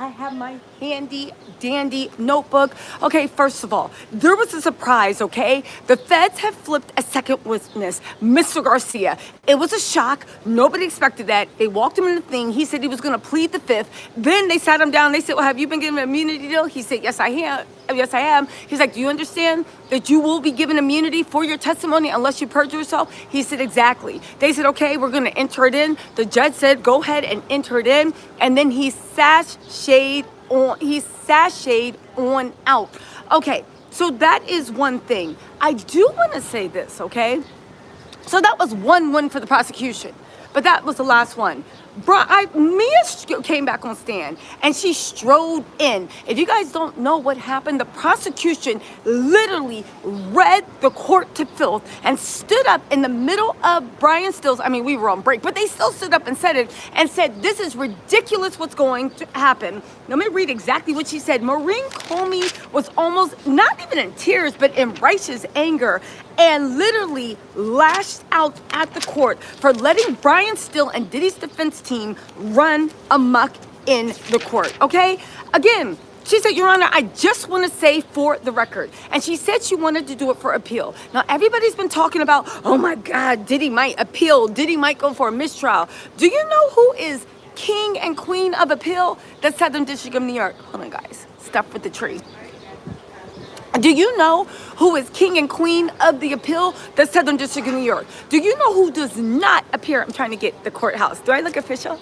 have my handy dandy notebook. Okay, first of all, there was a surprise, okay? The feds have flipped a second witness, Mr. Garcia. It was a shock. Nobody expected that. They walked him in the thing. He said he was going to plead the fifth. Then they sat him down. They said, well, have you been given an immunity deal? He said, yes, I am. Yes, I am. He's like, do you understand that you will be given immunity for your testimony unless you perjure yourself? He said, exactly. They said, okay, we're going to enter it in. The judge said, go ahead and enter it in. And then he sashayed on out. Okay, so that is one thing. I do want to say this, okay? So that was one win for the prosecution, but that was the last one. Mia came back on stand and she strode in. If you guys don't know what happened, the prosecution literally read the court to filth and stood up in the middle of Brian Steele's, I mean, we were on break, but they still stood up and said it and said, this is ridiculous what's going to happen. Let me read exactly what she said. Maureen Comey was almost not even in tears, but in righteous anger, and literally lashed out at the court for letting Brian Steele and Diddy's defense team run amok in the court, okay? Again, she said, Your Honor, I just want to say for the record. And she said she wanted to do it for appeal. Now, everybody's been talking about, oh my God, Diddy might appeal. Diddy might go for a mistrial. Do you know who is king and queen of appeal? The Southern District of New York. Hold on, guys. Stuff with the tree. Do you know who is king and queen of the appeal? The Southern District of New York. Do you know who does not appear? I'm trying to get the courthouse. Do I look official?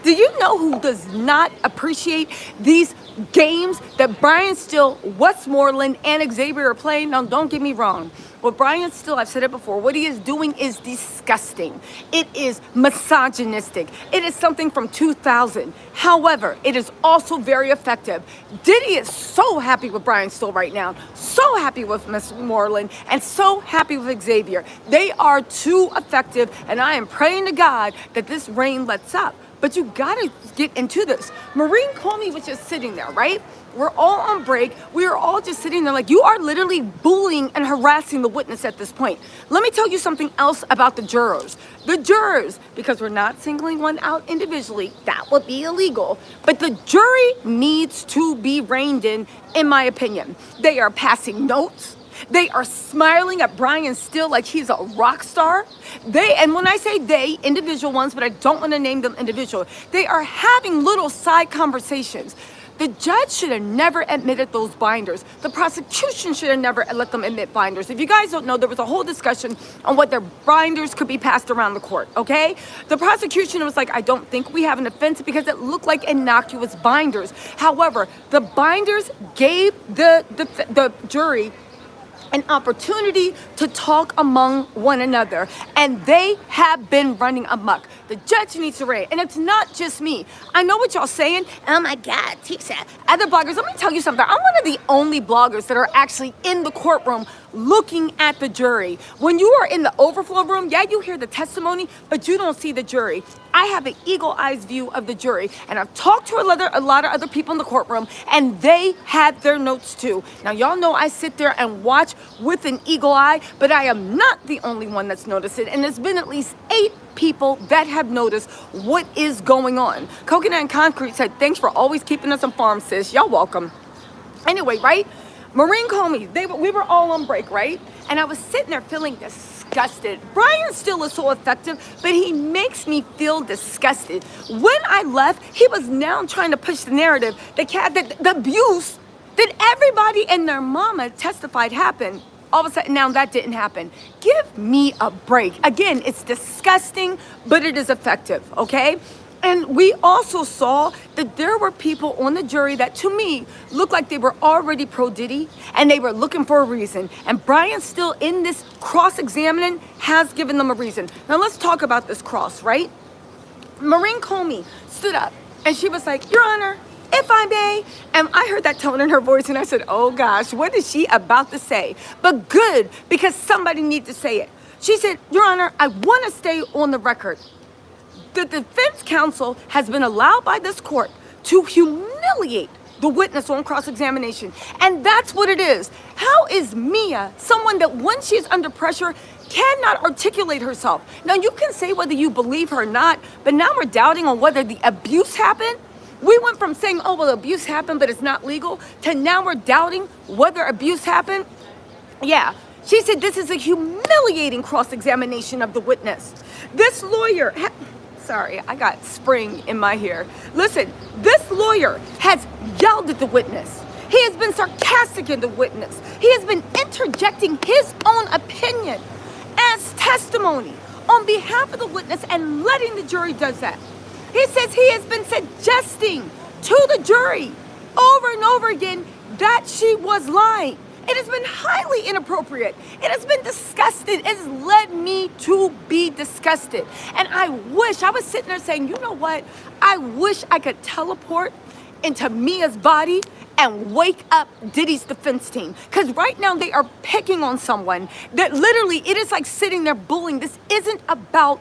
Do you know who does not appreciate these games that Brian Steele, Westmoreland, and Xavier are playing? Now, don't get me wrong. What Brian Steele, I've said it before, what he is doing is disgusting. It is misogynistic. It is something from 2000. However, it is also very effective. Diddy is so happy with Brian Steele right now, so happy with Westmoreland, and so happy with Xavier. They are too effective, and I am praying to God that this rain lets up. But you gotta get into this. Maureen Comey was just sitting there, right? We're all on break. We are all just sitting there like, you are literally bullying and harassing the witness at this point. Let me tell you something else about the jurors. The jurors, because we're not singling one out individually, that would be illegal. But the jury needs to be reined in my opinion. They are passing notes. They are smiling at Brian Steele like he's a rock star. And when I say they, individual ones, but I don't want to name them individual, they are having little side conversations. The judge should have never admitted those binders. The prosecution should have never let them admit binders. If you guys don't know, there was a whole discussion on whether binders could be passed around the court, okay? The prosecution was like, I don't think we have an offense because it looked like innocuous binders. However, the binders gave the jury an opportunity to talk among one another, and they have been running amok. The judge needs to rein, and it's not just me. I know what y'all saying. Oh my God, Tisha. Other bloggers, let me tell you something. I'm one of the only bloggers that are actually in the courtroom looking at the jury. When you are in the overflow room, yeah, you hear the testimony, but you don't see the jury. I have an eagle-eyed view of the jury, and I've talked to a lot of other people in the courtroom, and they had their notes too. Now, y'all know I sit there and watch with an eagle eye, but I am not the only one that's noticed it, and there's been at least 8 people that have noticed what is going on. Coconut and Concrete said, thanks for always keeping us informed, sis. Y'all welcome. Anyway, right? Maureen Comey, we were all on break, right? And I was sitting there feeling disgusted. Brian Steele is so effective, but he makes me feel disgusted. When I left, he was now trying to push the narrative, the abuse that everybody and their mama testified happened. All of a sudden, now that didn't happen. Give me a break. Again, it's disgusting, but it is effective, okay? And we also saw that there were people on the jury that, to me, looked like they were already pro-Diddy, and they were looking for a reason. And Brian Steele, in this cross-examining, has given them a reason. Now, let's talk about this cross, right? Maureen Comey stood up, and she was like, Your Honor, if I may. And I heard that tone in her voice, and I said, oh, gosh, what is she about to say? But good, because somebody needs to say it. She said, Your Honor, I want to stay on the record. The defense counsel has been allowed by this court to humiliate the witness on cross-examination. And that's what it is. How is Mia, someone that when she is under pressure, cannot articulate herself? Now, you can say whether you believe her or not, but now we're doubting on whether the abuse happened. We went from saying, oh, well, abuse happened, but it's not legal, to now we're doubting whether abuse happened. Yeah. She said this is a humiliating cross-examination of the witness. This lawyer, sorry, I got spring in my hair. Listen, this lawyer has yelled at the witness. He has been sarcastic in the witness. He has been interjecting his own opinion as testimony on behalf of the witness and letting the jury do that. He says he has been suggesting to the jury over and over again that she was lying. It has been highly inappropriate. It has been disgusting. It has led me to be disgusted. And I wish, I was sitting there saying, you know what? I wish I could teleport into Mia's body and wake up Diddy's defense team. Because right now they are picking on someone that literally, it is like sitting there bullying. This isn't about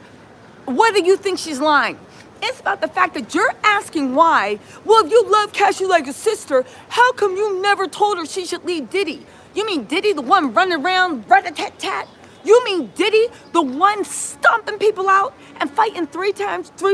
whether you think she's lying. It's about the fact that you're asking why. Well, if you love Cassie like a sister, how come you never told her she should leave Diddy? You mean Diddy, the one running around, rat-a-tat-tat? You mean Diddy, the one stomping people out and fighting 3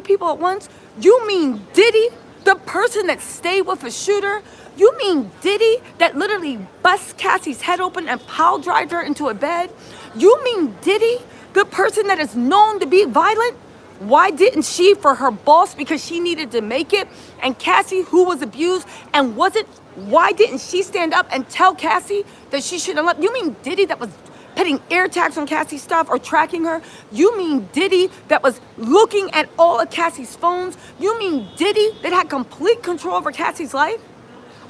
people at once? You mean Diddy, the person that stayed with a shooter? You mean Diddy that literally busts Cassie's head open and pile drive her into a bed? You mean Diddy, the person that is known to be violent? Why didn't she for her boss because she needed to make it? And Cassie, who was abused and wasn't, why didn't she stand up and tell Cassie that she shouldn't left? You mean Diddy that was putting air tags on Cassie's stuff or tracking her? You mean Diddy that was looking at all of Cassie's phones? You mean Diddy that had complete control over Cassie's life?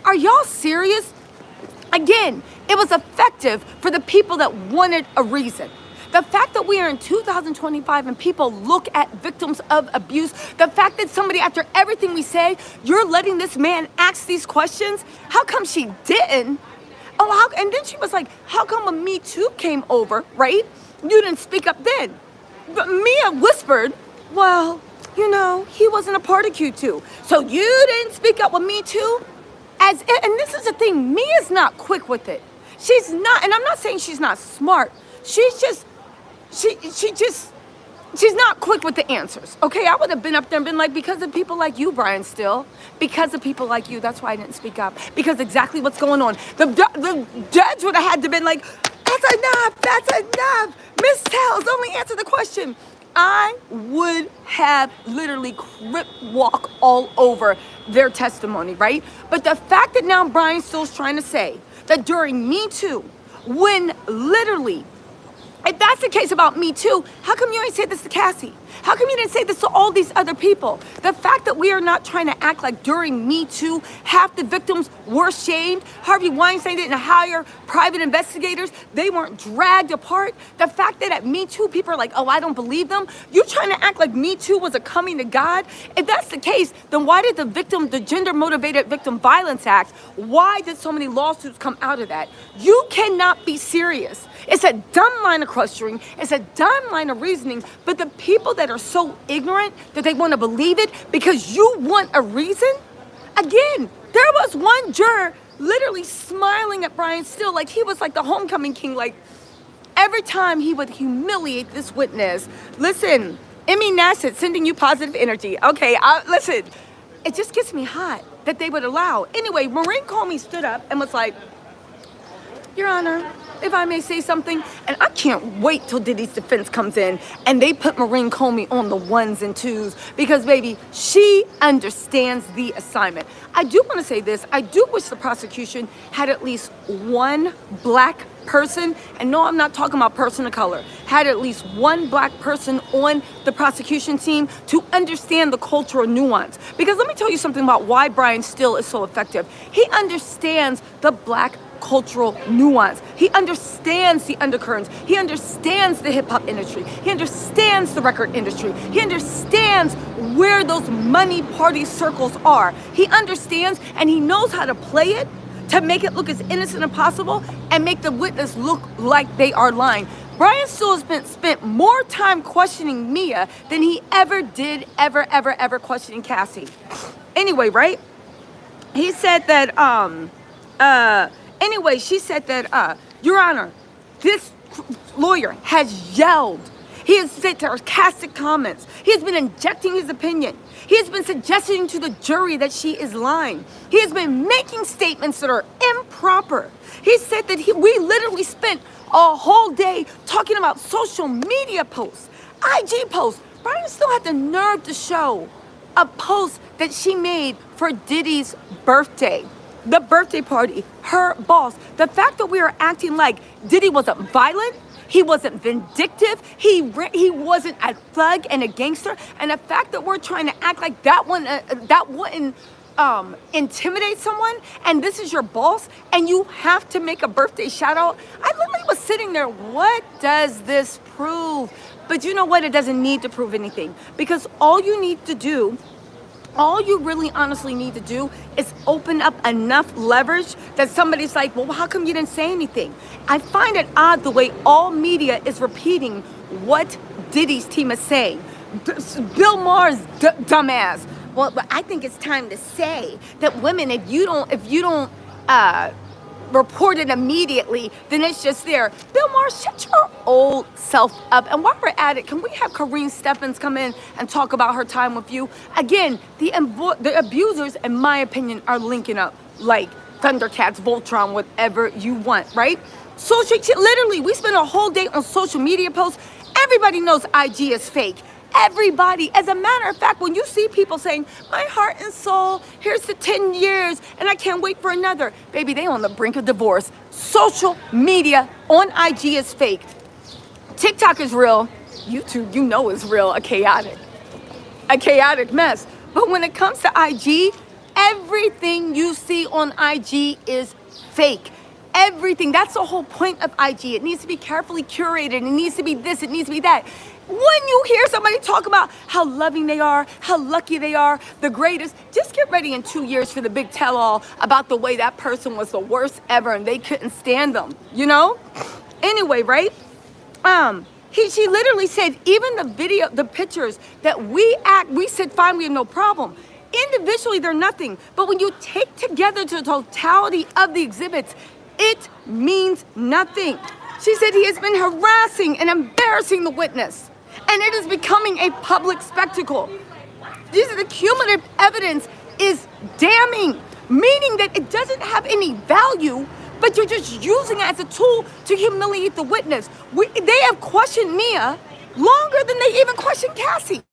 Are y'all serious? Again, it was effective for the people that wanted a reason. The fact that we are in 2025 and people look at victims of abuse, the fact that somebody, after everything we say, you're letting this man ask these questions, how come she didn't? And then she was like, how come when Me Too came over, right? You didn't speak up then. But Mia whispered, well, you know, he wasn't a part of Q2. So you didn't speak up with Me Too? And this is the thing, Mia's not quick with it. She's not, and I'm not saying she's not smart. She's just, she's not quick with the answers, okay? I would have been up there and been like, because of people like you, Brian Steele, because of people like you, that's why I didn't speak up, because exactly what's going on. The judge would have had to been like, that's enough, Miss Tells, only answer the question. I would have literally walk all over their testimony, right? But the fact that now Brian Steele's trying to say that during Me Too, when literally, if that's the case about Me Too, how come you ain't said this to Cassie? How come you didn't say this to all these other people? The fact that we are not trying to act like during Me Too, half the victims were shamed. Harvey Weinstein didn't hire private investigators. They weren't dragged apart. The fact that at Me Too, people are like, oh, I don't believe them. You're trying to act like Me Too was a coming to God. If that's the case, then why did the Gender Motivated Victim Violence Act, why did so many lawsuits come out of that? You cannot be serious. It's a dumb line of questioning. It's a dumb line of reasoning. But the people that are so ignorant that they want to believe it because you want a reason? Again, there was one juror literally smiling at Brian Steele like he was like the homecoming king. Like every time he would humiliate this witness. Listen, Emmy Nassett sending you positive energy. Okay, listen, it just gets me hot that they would allow. Anyway, Maureen Comey stood up and was like, Your Honor, if I may say something, and I can't wait till Diddy's defense comes in and they put Maureen Comey on the 1s and 2s because, baby, she understands the assignment. I do want to say this. I do wish the prosecution had at least one black person, and no, I'm not talking about person of color, had at least one black person on the prosecution team to understand the cultural nuance. Because let me tell you something about why Brian Steele is so effective. He understands the black cultural nuance. He understands the undercurrents. He understands the hip hop industry. He understands the record industry. He understands where those money party circles are. He understands and he knows how to play it to make it look as innocent as possible and make the witness look like they are lying. Brian Steele has spent more time questioning Mia than he ever did ever questioning Cassie. Anyway, right? He said that Anyway, she said that, Your Honor, this lawyer has yelled. He has said sarcastic comments. He has been injecting his opinion. He has been suggesting to the jury that she is lying. He has been making statements that are improper. He said that we literally spent a whole day talking about social media posts, IG posts. Brian still had the nerve to show a post that she made for Diddy's birthday. The birthday party, her boss. The fact that we are acting like Diddy wasn't violent, he wasn't vindictive, he wasn't a thug and a gangster, and the fact that we're trying to act like that wouldn't intimidate someone, and this is your boss, and you have to make a birthday shout out. I literally was sitting there, what does this prove? But you know what? It doesn't need to prove anything, because all you really honestly need to do is open up enough leverage that somebody's like, well, how come you didn't say anything? I find it odd the way all media is repeating what Diddy's team is saying. Bill Maher's dumbass. Well, but I think it's time to say that women, if you don't report it immediately, then it's just there. Bill Maher, shut your old self up. And while we're at it, can we have Karine Steffens come in and talk about her time with you? Again, the abusers, in my opinion, are linking up like Thundercats, Voltron, whatever you want, right? So literally, we spent a whole day on social media posts. Everybody knows IG is fake. Everybody. As a matter of fact, when you see people saying, my heart and soul, here's the 10 years, and I can't wait for another. Baby, they on the brink of divorce. Social media on IG is fake. TikTok is real. YouTube, you know is real, a chaotic mess. But when it comes to IG, everything you see on IG is fake. Everything. That's the whole point of IG. It needs to be carefully curated. It needs to be this. It needs to be that. When you hear somebody talk about how loving they are, how lucky they are, the greatest, just get ready in 2 years for the big tell-all about the way that person was the worst ever and they couldn't stand them, you know? Anyway, right? She literally said, even the pictures that we said, fine, we have no problem. Individually, they're nothing. But when you take together the totality of the exhibits, it means nothing. She said he has been harassing and embarrassing the witness, and it is becoming a public spectacle. The cumulative evidence is damning, meaning that it doesn't have any value, but you're just using it as a tool to humiliate the witness. They have questioned Mia longer than they even questioned Cassie.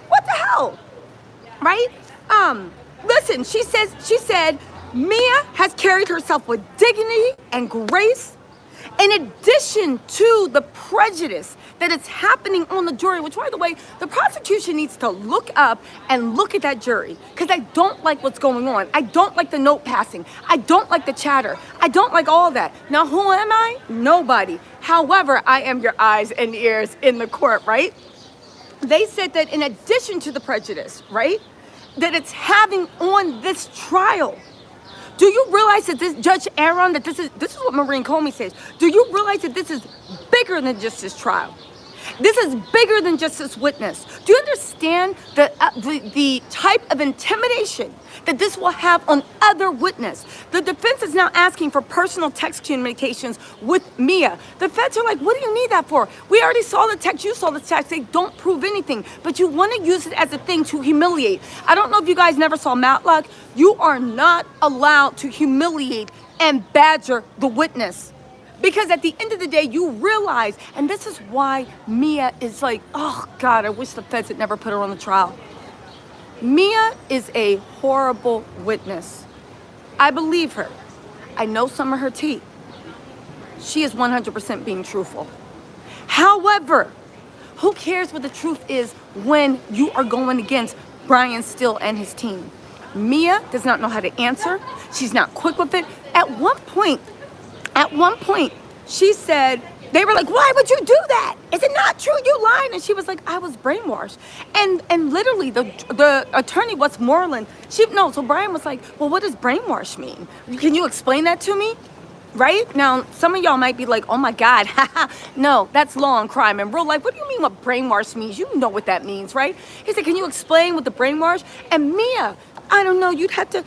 What the hell? Right? Listen, she said Mia has carried herself with dignity and grace, in addition to the prejudice that is happening on the jury, which, by the way, the prosecution needs to look up and look at that jury, because I don't like what's going on. I don't like the note passing. I don't like the chatter. I don't like all that. Now, who am I? Nobody. However, I am your eyes and ears in the court, right? They said that in addition to the prejudice, right, that it's having on this trial. Do you realize that this Judge Aaron, that this is what Maureen Comey says. Do you realize that this is bigger than just this trial? This is bigger than just this witness. Do you understand the type of intimidation that this will have on other witness? The defense is now asking for personal text communications with Mia. The feds are like, what do you need that for? We already saw the text. You saw the text. They don't prove anything, but you want to use it as a thing to humiliate. I don't know if you guys never saw Matlock. You are not allowed to humiliate and badger the witness. Because at the end of the day, you realize, and this is why Mia is like, oh God, I wish the feds had never put her on the trial. Mia is a horrible witness. I believe her. I know some of her tea. She is 100% being truthful. However, who cares what the truth is when you are going against Brian Steele and his team? Mia does not know how to answer. She's not quick with it. At one point, she said, they were like, why would you do that? Is it not true? You lying. And she was like, I was brainwashed. And literally the attorney, Westmoreland, so Brian was like, well, what does brainwash mean? Can you explain that to me? Right? Now, some of y'all might be like, oh my God, no, that's law and crime. In real life, what do you mean what brainwash means? You know what that means, right? He said, can you explain what the brainwash? And Mia, I don't know, you'd have to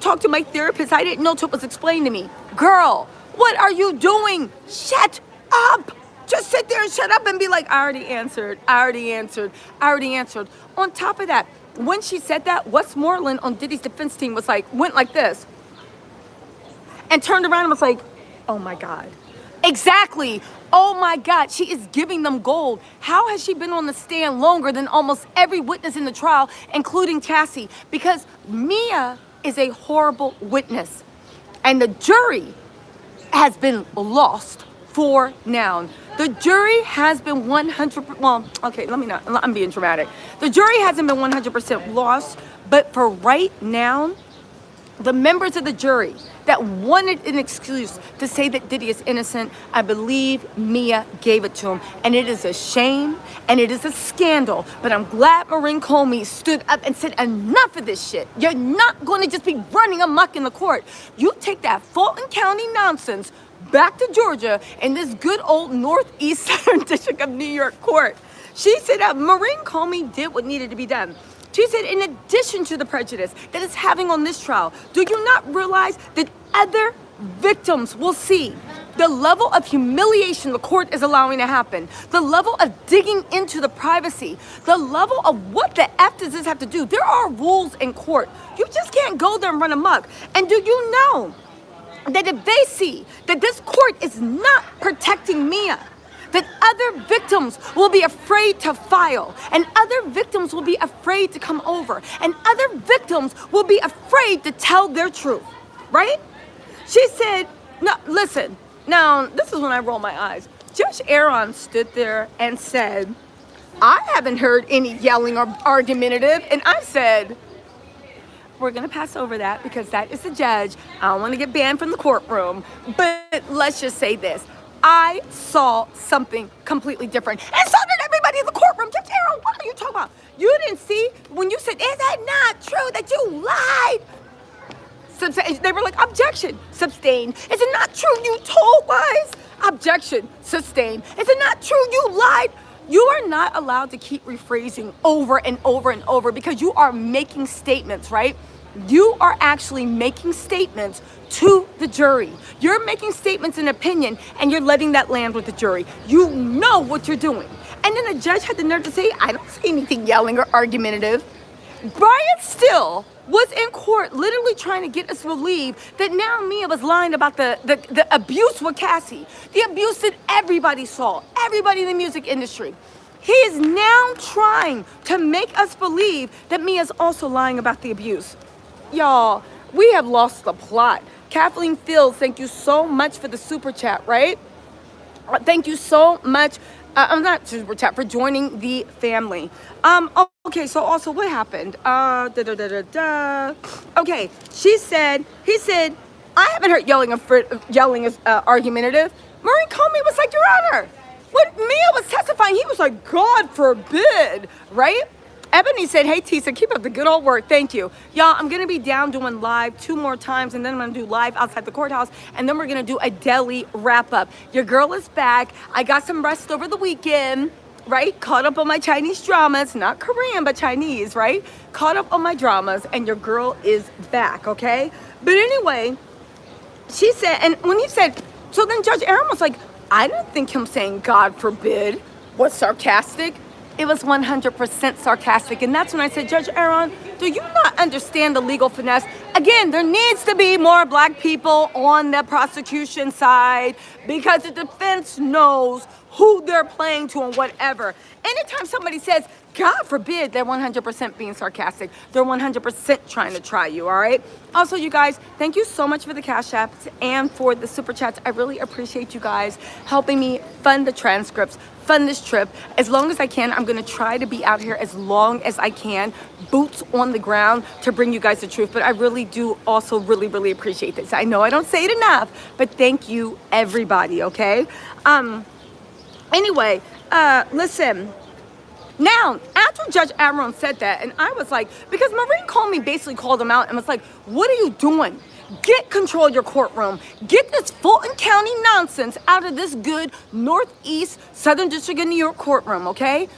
talk to my therapist. I didn't know till it was explained to me. Girl, what are you doing? Shut up. just sit there and shut up and be like, I already answered. On top of that, when she said that, Westmoreland on Diddy's defense team went like this and turned around and was like, oh my God. Exactly. Oh my God, she is giving them gold. How has she been on the stand longer than almost every witness in the trial, including Cassie? Because Mia is a horrible witness. And the jury has been lost for now. The jury has been 100%, well, okay, I'm being dramatic. The jury hasn't been 100% lost, but for right now, the members of the jury that wanted an excuse to say that Diddy is innocent, I believe Mia gave it to him. And it is a shame and it is a scandal. But I'm glad Maureen Comey stood up and said, enough of this shit. You're not going to just be running amok in the court. You take that Fulton County nonsense back to Georgia in this good old Northeast Southern District of New York court. She said that Maureen Comey did what needed to be done. She said, in addition to the prejudice that it's having on this trial, do you not realize that other victims will see the level of humiliation the court is allowing to happen, the level of digging into the privacy, the level of what the F does this have to do? There are rules in court. You just can't go there and run amok. And do you know that if they see that this court is not protecting Mia, that other victims will be afraid to file, and other victims will be afraid to come over, and other victims will be afraid to tell their truth, right? She said, no, listen, now this is when I roll my eyes. Judge Aaron stood there and said, I haven't heard any yelling or argumentative, and I said, we're gonna pass over that because that is the judge. I don't wanna get banned from the courtroom, but let's just say this. I saw something completely different. And so did everybody in the courtroom. Judge Aaron, what are you talking about? You didn't see when you said, is that not true that you lied? They were like, objection, sustain. Is it not true you told lies? Objection, sustain. Is it not true you lied? You are not allowed to keep rephrasing over and over and over because you are making statements, right? You are actually making statements to the jury. You're making statements in opinion and you're letting that land with the jury. You know what you're doing. And then the judge had the nerve to say, I don't see anything yelling or argumentative. Brian Steele was in court literally trying to get us to believe that now Mia was lying about the abuse with Cassie. The abuse that everybody saw, everybody in the music industry. He is now trying to make us believe that Mia's also lying about the abuse. Y'all, we have lost the plot. Kathleen Fields, thank you so much for the super chat, right? Thank you so much. I'm not super chat for joining the family. Okay, so also what happened? Okay, he said, I haven't heard yelling is argumentative. Maureen Comey was like, Your Honor, when Mia was testifying, he was like, God forbid, right? Ebony said, hey, Tisa, keep up the good old work. Thank you. Y'all, I'm going to be down doing live 2 more times, and then I'm going to do live outside the courthouse, and then we're going to do a deli wrap-up. Your girl is back. I got some rest over the weekend, right? Caught up on my Chinese dramas. Not Korean, but Chinese, right? Caught up on my dramas, and your girl is back, okay? But anyway, she said, and when he said, so then Judge Aaron was like, I didn't think him saying God forbid was sarcastic. It was 100% sarcastic. And that's when I said, Judge Aaron, do you not understand the legal finesse? Again, there needs to be more black people on the prosecution side because the defense knows who they're playing to and whatever. Anytime somebody says, God forbid, they're 100% being sarcastic. They're 100% trying to try you, all right? Also, you guys, thank you so much for the Cash Apps and for the Super Chats. I really appreciate you guys helping me fund the transcripts, fund this trip. As long as I can, I'm going to try to be out here as long as I can, boots on the ground, to bring you guys the truth. But I really do also really appreciate this. I know I don't say it enough, but thank you, everybody, okay? Anyway, listen. Now, after Judge Aaron said that, and I was like, because Maureen Comey basically called him out and was like, what are you doing? Get control of your courtroom. Get this Fulton County nonsense out of this good Northeast Southern District of New York courtroom, okay?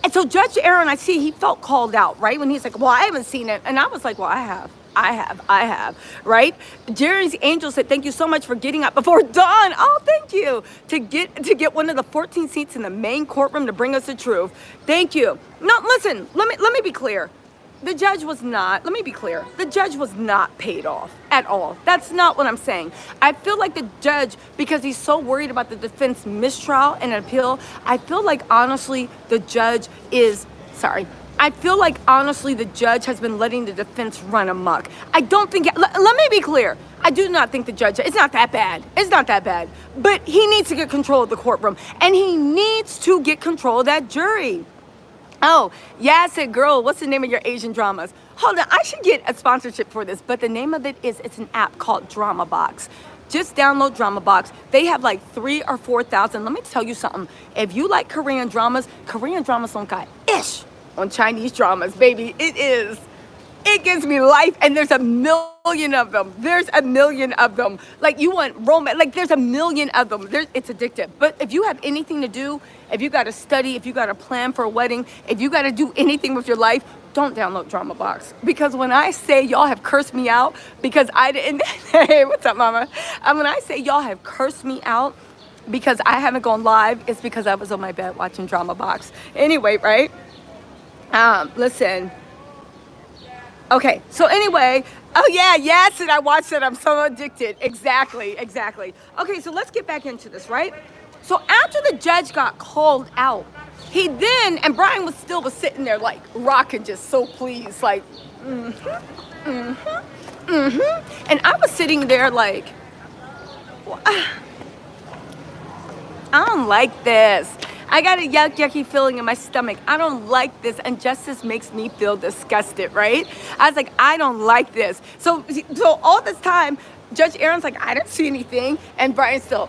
And so Judge Aaron, I see he felt called out, right? When he's like, well, I haven't seen it. And I was like, well, I have. I have, right? Jerry's Angel said, thank you so much for getting up before dawn. Oh, thank you. To get one of the 14 seats in the main courtroom to bring us the truth. Thank you. No, listen, let me be clear. The judge was not, let me be clear, the judge was not paid off at all. That's not what I'm saying. I feel like the judge, because he's so worried about the defense mistrial and appeal, I feel like honestly the judge has been letting the defense run amok. I don't think, let me be clear. I do not think the judge, it's not that bad. It's not that bad. But he needs to get control of the courtroom and he needs to get control of that jury. Oh, yeah, I said, girl, what's the name of your Asian dramas? Hold on, I should get a sponsorship for this, but the name of it is, it's an app called Drama Box. Just download Drama Box. They have like 3,000 or 4,000. Let me tell you something. If you like Korean dramas don't got ish on Chinese dramas, baby. It gives me life, and there's a million of them. Like, you want romance, like there's a million of them. It's addictive. But if you have anything to do, if you got to study, if you got to plan for a wedding, if you got to do anything with your life, don't download Drama Box. Because when I say y'all have cursed me out because I didn't, hey, what's up, mama? When I say y'all have cursed me out because I haven't gone live, it's because I was on my bed watching Drama Box. Anyway, right? Listen. Okay, so anyway, oh yeah, yes, and I watched it. I'm so addicted. Exactly. Okay, so let's get back into this, right? So after the judge got called out, he then, and Brian was sitting there like rocking, just so pleased, like, and I was sitting there like, I don't like this. I got a yucky feeling in my stomach. I don't like this, and justice makes me feel disgusted, right? I was like, I don't like this. So all this time, Judge Aaron's like, I didn't see anything, and Brian's still,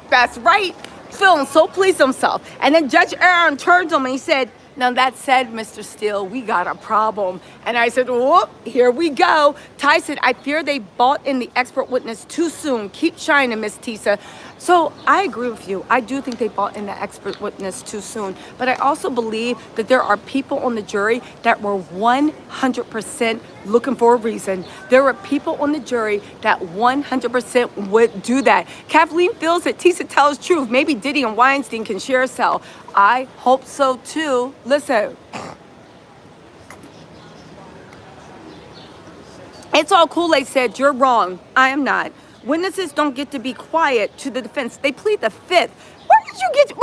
that's right, feeling so pleased with himself. And then Judge Aaron turned to him and he said, now that said, Mr. Steele, we got a problem. And I said, whoop, here we go. Ty said, I fear they bought in the expert witness too soon. Keep shining, Miss Tisa. So I agree with you. I do think they bought in the expert witness too soon. But I also believe that there are people on the jury that were 100% looking for a reason. There were people on the jury that 100% would do that. Kathleen feels that Tisa tells truth. Maybe Diddy and Weinstein can share a cell. I hope so too. Listen. It's all Kool-Aid said, you're wrong. I am not. Witnesses don't get to be quiet to the defense. They plead the fifth. Where did you get...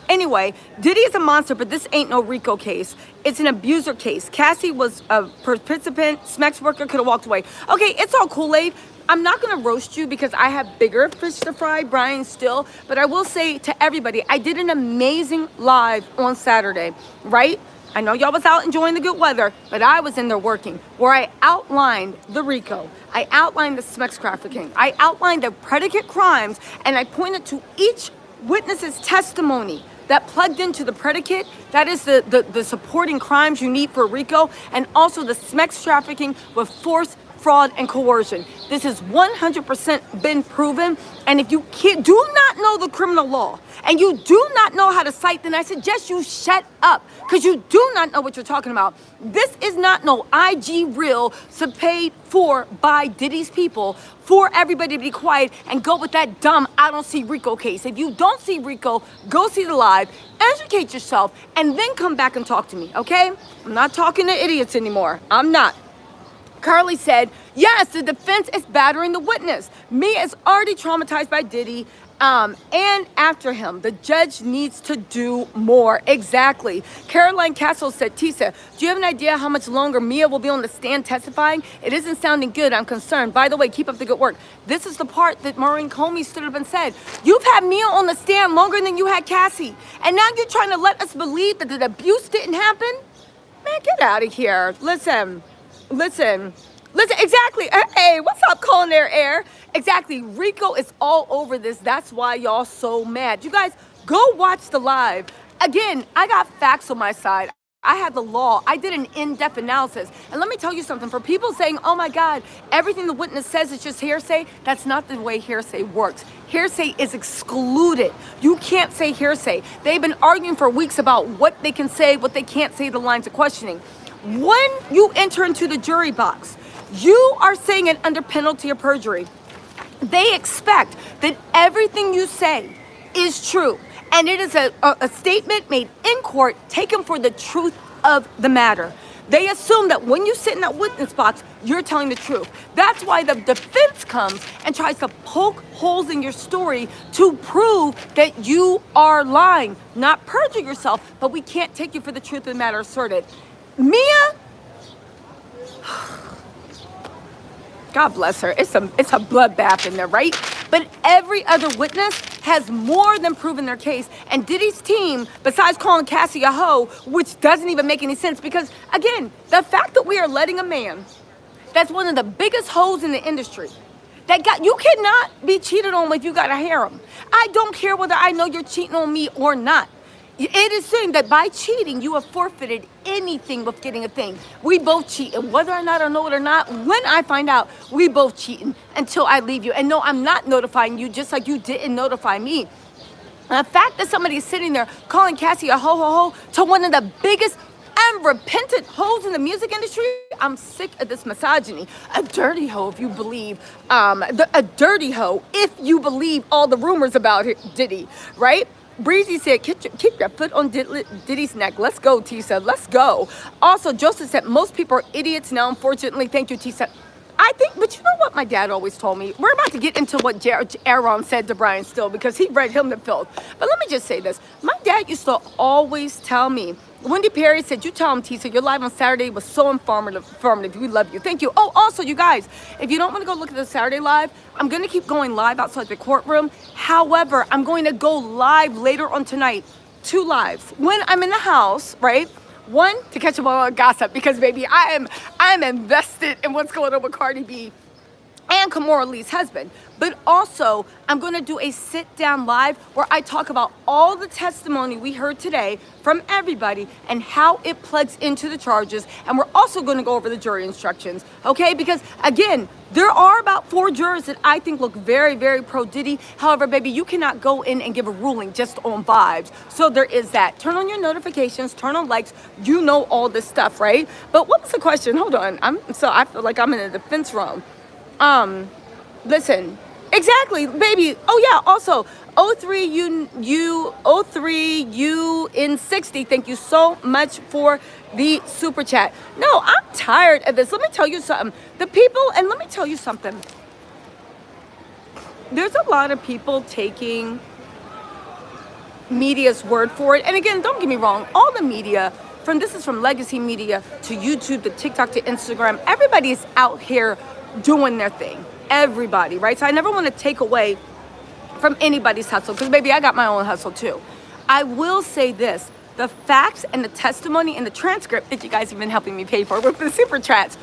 Anyway, Diddy is a monster, but this ain't no RICO case. It's an abuser case. Cassie was a participant. Smex worker could have walked away. Okay, it's all Kool-Aid. I'm not going to roast you because I have bigger fish to fry, Brian, still. But I will say to everybody, I did an amazing live on Saturday, right? I know y'all was out enjoying the good weather, but I was in there working, where I outlined the RICO. I outlined the Smex trafficking. I outlined the predicate crimes, and I pointed to each witness's testimony that plugged into the predicate. That is the supporting crimes you need for RICO, and also the Smex trafficking with force, fraud, and coercion. This has 100% been proven. And if you do not know the criminal law and you do not know how to cite, then I suggest you shut up because you do not know what you're talking about. This is not no IG reel paid for by Diddy's people for everybody to be quiet and go with that dumb I don't see RICO case. If you don't see RICO, go see the live, educate yourself, and then come back and talk to me, okay? I'm not talking to idiots anymore. I'm not. Carly said, yes, the defense is battering the witness. Mia is already traumatized by Diddy and after him. The judge needs to do more. Exactly. Caroline Castle said, Tisa, do you have an idea how much longer Mia will be on the stand testifying? It isn't sounding good. I'm concerned. By the way, keep up the good work. This is the part that Maureen Comey stood up and said, you've had Mia on the stand longer than you had Cassie. And now you're trying to let us believe that the abuse didn't happen? Man, get out of here. Listen, exactly. Hey, what's up, Culinary Air? Exactly. RICO is all over this. That's why y'all so mad. You guys, go watch the live. Again, I got facts on my side. I had the law. I did an in-depth analysis. And let me tell you something. For people saying, oh my God, everything the witness says is just hearsay, that's not the way hearsay works. Hearsay is excluded. You can't say hearsay. They've been arguing for weeks about what they can say, what they can't say, the lines of questioning. When you enter into the jury box, you are saying it under penalty of perjury. They expect that everything you say is true, and it is a statement made in court taken for the truth of the matter. They assume that when you sit in that witness box, you're telling the truth. That's why the defense comes and tries to poke holes in your story to prove that you are lying, not perjure yourself, but we can't take you for the truth of the matter asserted. Mia, God bless her. It's a bloodbath in there, right? But every other witness has more than proven their case. And Diddy's team, besides calling Cassie a hoe, which doesn't even make any sense, because again, the fact that we are letting a man that's one of the biggest hoes in the industry, you cannot be cheated on if you got a harem. I don't care whether I know you're cheating on me or not. It is saying that by cheating, you have forfeited anything with getting a thing. We both cheat, and whether or not I know it or not, when I find out, we both cheating until I leave you. And no, I'm not notifying you, just like you didn't notify me. And the fact that somebody is sitting there calling Cassie a ho to one of the biggest unrepentant hoes in the music industry, I'm sick of this misogyny. A dirty hoe, if you believe, a dirty hoe, if you believe all the rumors about Diddy, right? Breezy said, keep your foot on Diddy's neck. Let's go, Tisa. Let's go. Also, Joseph said, most people are idiots now, unfortunately. Thank you, Tisa. I think, but you know what my dad always told me? We're about to get into what Aaron said to Brian Steele, because he read him the filth. But let me just say this. My dad used to always tell me, Wendy Perry said, you tell him, Tisa, your live on Saturday was so informative. We love you. Thank you. Oh, also, you guys, if you don't want to go look at the Saturday live, I'm going to keep going live outside the courtroom. However, I'm going to go live later on tonight, 2 lives. When I'm in the house, right? 1, to catch up on gossip, because, baby, I'm invested in what's going on with Cardi B and Kamora Lee's husband. But also, I'm going to do a sit-down live where I talk about all the testimony we heard today from everybody and how it plugs into the charges. And we're also going to go over the jury instructions, okay? Because, again, there are about 4 jurors that I think look very, very pro-Diddy. However, baby, you cannot go in and give a ruling just on vibes. So there is that. Turn on your notifications, turn on likes. You know all this stuff, right? But what was the question? Hold on. I feel like I'm in a defense room. Listen, exactly, baby. Oh yeah, also, 03U in 60, thank you so much for the super chat. No, I'm tired of this. Let me tell you something. Let me tell you something. There's a lot of people taking media's word for it. And again, don't get me wrong, all the media, this is from legacy media to YouTube to TikTok to Instagram, everybody is out here doing their thing. Everybody, right? So I never want to take away from anybody's hustle, because baby, I got my own hustle too. I will say this: the facts and the testimony and the transcript that you guys have been helping me pay for with the super chats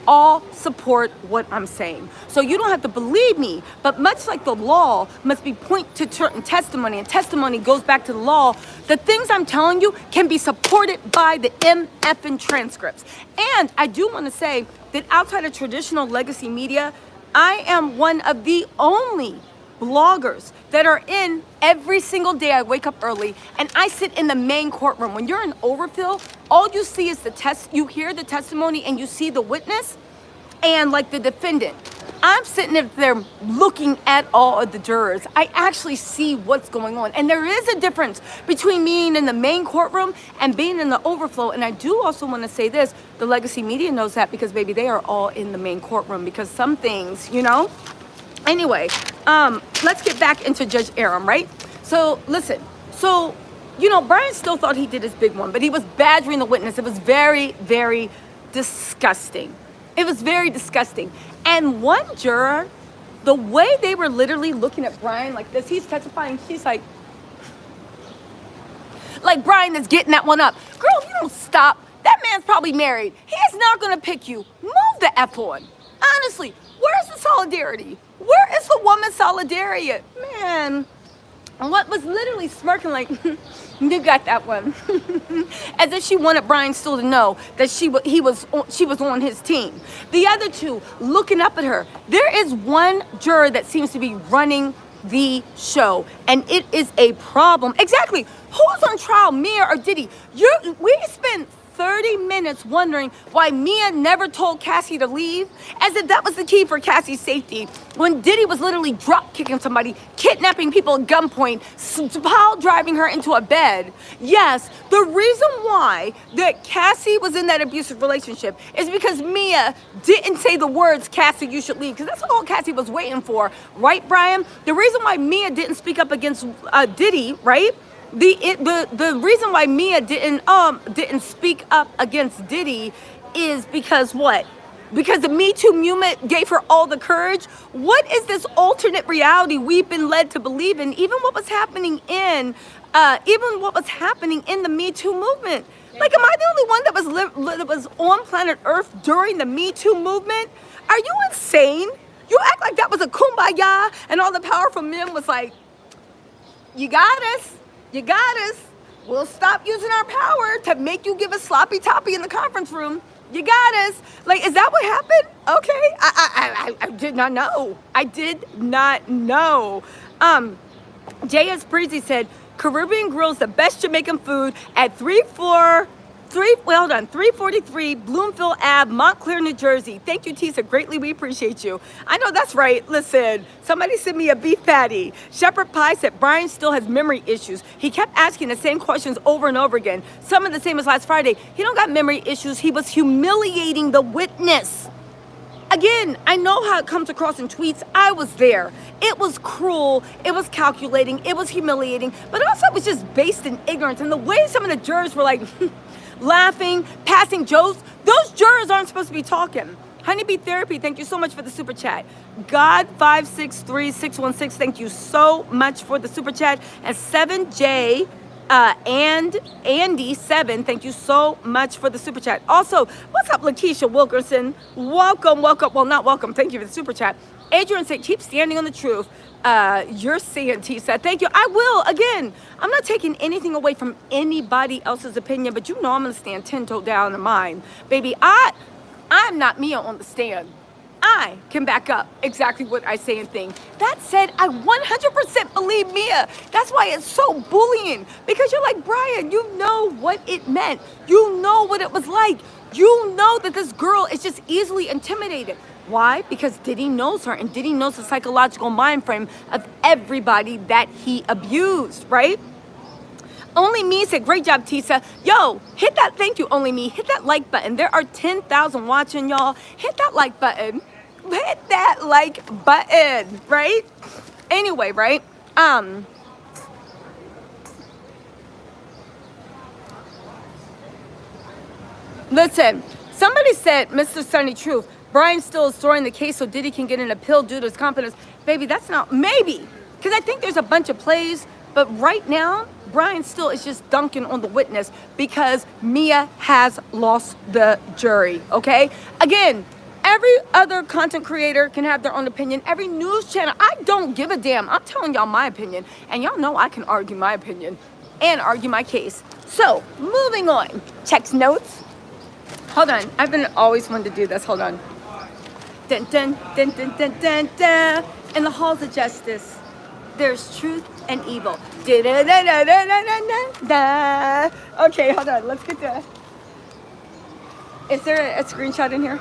all support what I'm saying. So you don't have to believe me, but much like the law must be point to certain testimony, and testimony goes back to the law, the things I'm telling you can be supported by the MFing transcripts. And I do want to say that outside of traditional legacy media, I am one of the only bloggers that are in every single day. I wake up early and I sit in the main courtroom. When you're in overfill, all you see is you hear the testimony and you see the witness and like the defendant. I'm sitting there looking at all of the jurors. I actually see what's going on. And there is a difference between being in the main courtroom and being in the overflow. And I do also want to say this, the legacy media knows that, because baby, they are all in the main courtroom, because some things, Anyway, let's get back into Judge Aram, right? So listen, Brian still thought he did his big one, but he was badgering the witness. It was very, very disgusting. It was very disgusting. And one juror, the way they were literally looking at Brian like this, he's testifying, he's like Brian is getting that one up. Girl, if you don't stop, that man's probably married. He is not going to pick you. Move the F on. Honestly, where's the solidarity? Where is the woman's solidarity? Man, and what was literally smirking like, you got that one. As if she wanted Brian Steele to know that she was on his team. The other two looking up at her. There is one juror that seems to be running the show, and it is a problem. Exactly. Who's on trial, Mia or Diddy? We spent 30 minutes wondering why Mia never told Cassie to leave, as if that was the key for Cassie's safety, when Diddy was literally drop kicking somebody, kidnapping people at gunpoint, pile driving her into a bed. Yes, the reason why that Cassie was in that abusive relationship is because Mia didn't say the words, Cassie, you should leave, because that's all Cassie was waiting for, right, Brian? The reason why Mia didn't speak up against Diddy, right? The reason why Mia didn't speak up against Diddy is because what? Because the Me Too movement gave her all the courage. What is this alternate reality we've been led to believe in? Even what was happening in the Me Too movement. Like, am I the only one that was on planet Earth during the Me Too movement? Are you insane? You act like that was a kumbaya, and all the powerful men was like, "You got us. You got us. We'll stop using our power to make you give a sloppy toppy in the conference room. You got us." Like, is that what happened? Okay, I did not know. I did not know. J.S. Breezy said, Caribbean Grill's the best Jamaican food at 343 Bloomfield Ave, Montclair, New Jersey. Thank you, Tisa. Greatly, we appreciate you. I know that's right. Listen, somebody sent me a beef patty. Shepherd Pie said Brian still has memory issues. He kept asking the same questions over and over again. Some of the same as last Friday. He don't got memory issues. He was humiliating the witness. Again, I know how it comes across in tweets. I was there. It was cruel. It was calculating. It was humiliating. But also it was just based in ignorance. And the way some of the jurors were like laughing, passing jokes, those jurors aren't supposed to be talking. Honeybee Therapy, thank you so much for the super chat. God563616, thank you so much for the super chat. And 7J and Andy7, thank you so much for the super chat. Also, what's up, Lakeisha Wilkerson? Welcome. Well, not welcome. Thank you for the super chat. Adrian said, keep standing on the truth. You're seeing, Tisa. Thank you. I will. Again, I'm not taking anything away from anybody else's opinion, but you know I'm going to stand 10-toe down in mine. Baby, I'm not Mia on the stand. I can back up exactly what I say and think. That said, I 100% believe Mia. That's why it's so bullying. Because you're like, Brian, you know what it meant. You know what it was like. You know that this girl is just easily intimidated. Why? Because Diddy knows her, and Diddy knows the psychological mind frame of everybody that he abused, right? Only Me said, great job, Tisa. Yo, hit that, thank you, Only Me. Hit that like button. There are 10,000 watching, y'all. Hit that like button. Hit that like button, right? Anyway, right? Listen, somebody said, Mr. Sunny Truth, Brian Steele is throwing the case so Diddy can get an appeal due to his competence. Baby, that's not, maybe. Because I think there's a bunch of plays, but right now, Brian Steele is just dunking on the witness because Mia has lost the jury, okay? Again, every other content creator can have their own opinion. Every news channel, I don't give a damn. I'm telling y'all my opinion, and y'all know I can argue my opinion and argue my case. So, moving on. Text notes. Hold on. I've been always wanted to do this. Hold on. Dun, dun, dun, dun, dun, dun, dun. In the halls of justice, there's truth and evil. Da, da, da, da, da, da, da, da. Okay, hold on. Let's get to... Is there a screenshot in here?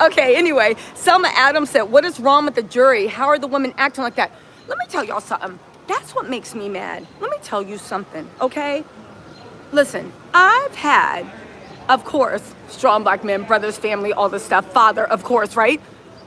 Okay, anyway. Selma Adams said, what is wrong with the jury? How are the women acting like that? Let me tell y'all something. That's what makes me mad. Let me tell you something, okay? Listen, I've had... Of course, strong black men, brothers, family, all this stuff, father, of course, right?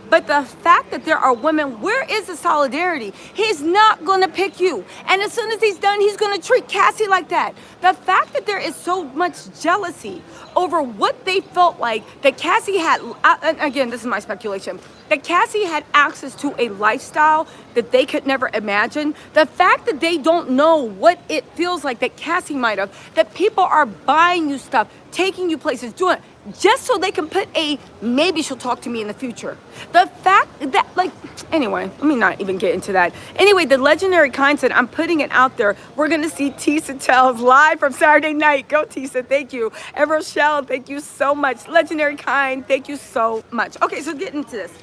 But the fact that there are women, where is the solidarity? He's not gonna pick you. And as soon as he's done, he's gonna treat Cassie like that. The fact that there is so much jealousy over what they felt like that Cassie had, and again, this is my speculation, that Cassie had access to a lifestyle that they could never imagine. The fact that they don't know what it feels like that Cassie might have, that people are buying you stuff, taking you places, doing it, just so they can put a, maybe she'll talk to me in the future. The fact that, like, anyway, let me not even get into that. Anyway, the legendary kind said, I'm putting it out there. We're going to see Tisa Tells live from Saturday night. Go, Tisa. Thank you. And Rochelle, thank you so much. Legendary kind, thank you so much. Okay, so get into this.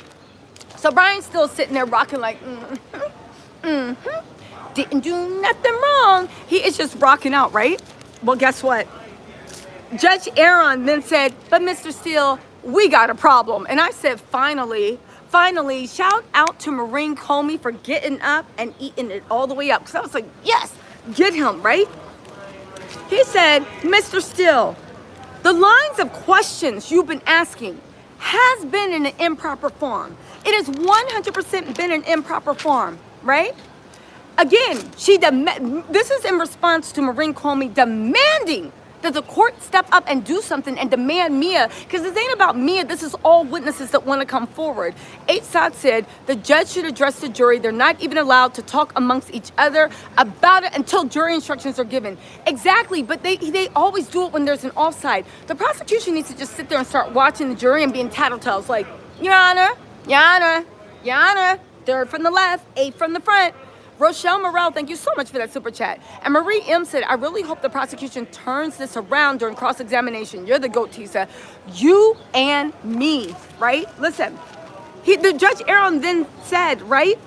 So Brian's still sitting there rocking like, didn't do nothing wrong. He is just rocking out, right? Well, guess what? Judge Aaron then said, but Mr. Steele, we got a problem. And I said, finally, shout out to Maureen Comey for getting up and eating it all the way up. Because I was like, yes, get him, right? He said, Mr. Steele, the lines of questions you've been asking has been in an improper form. It has 100% been an improper form, right? Again, this is in response to Maureen Comey demanding that the court step up and do something and demand Mia, because this ain't about Mia, this is all witnesses that want to come forward. Saad said the judge should address the jury. They're not even allowed to talk amongst each other about it until jury instructions are given. Exactly, but they always do it when there's an offside. The prosecution needs to just sit there and start watching the jury and being tattletales like, Your Honor, Your Honor, Your Honor, third from the left, 8 from the front. Rochelle Morrell, thank you so much for that super chat. And Marie M said, I really hope the prosecution turns this around during cross-examination. You're the GOAT, Tisa. You and me, right? Listen, the Judge Aaron then said, right,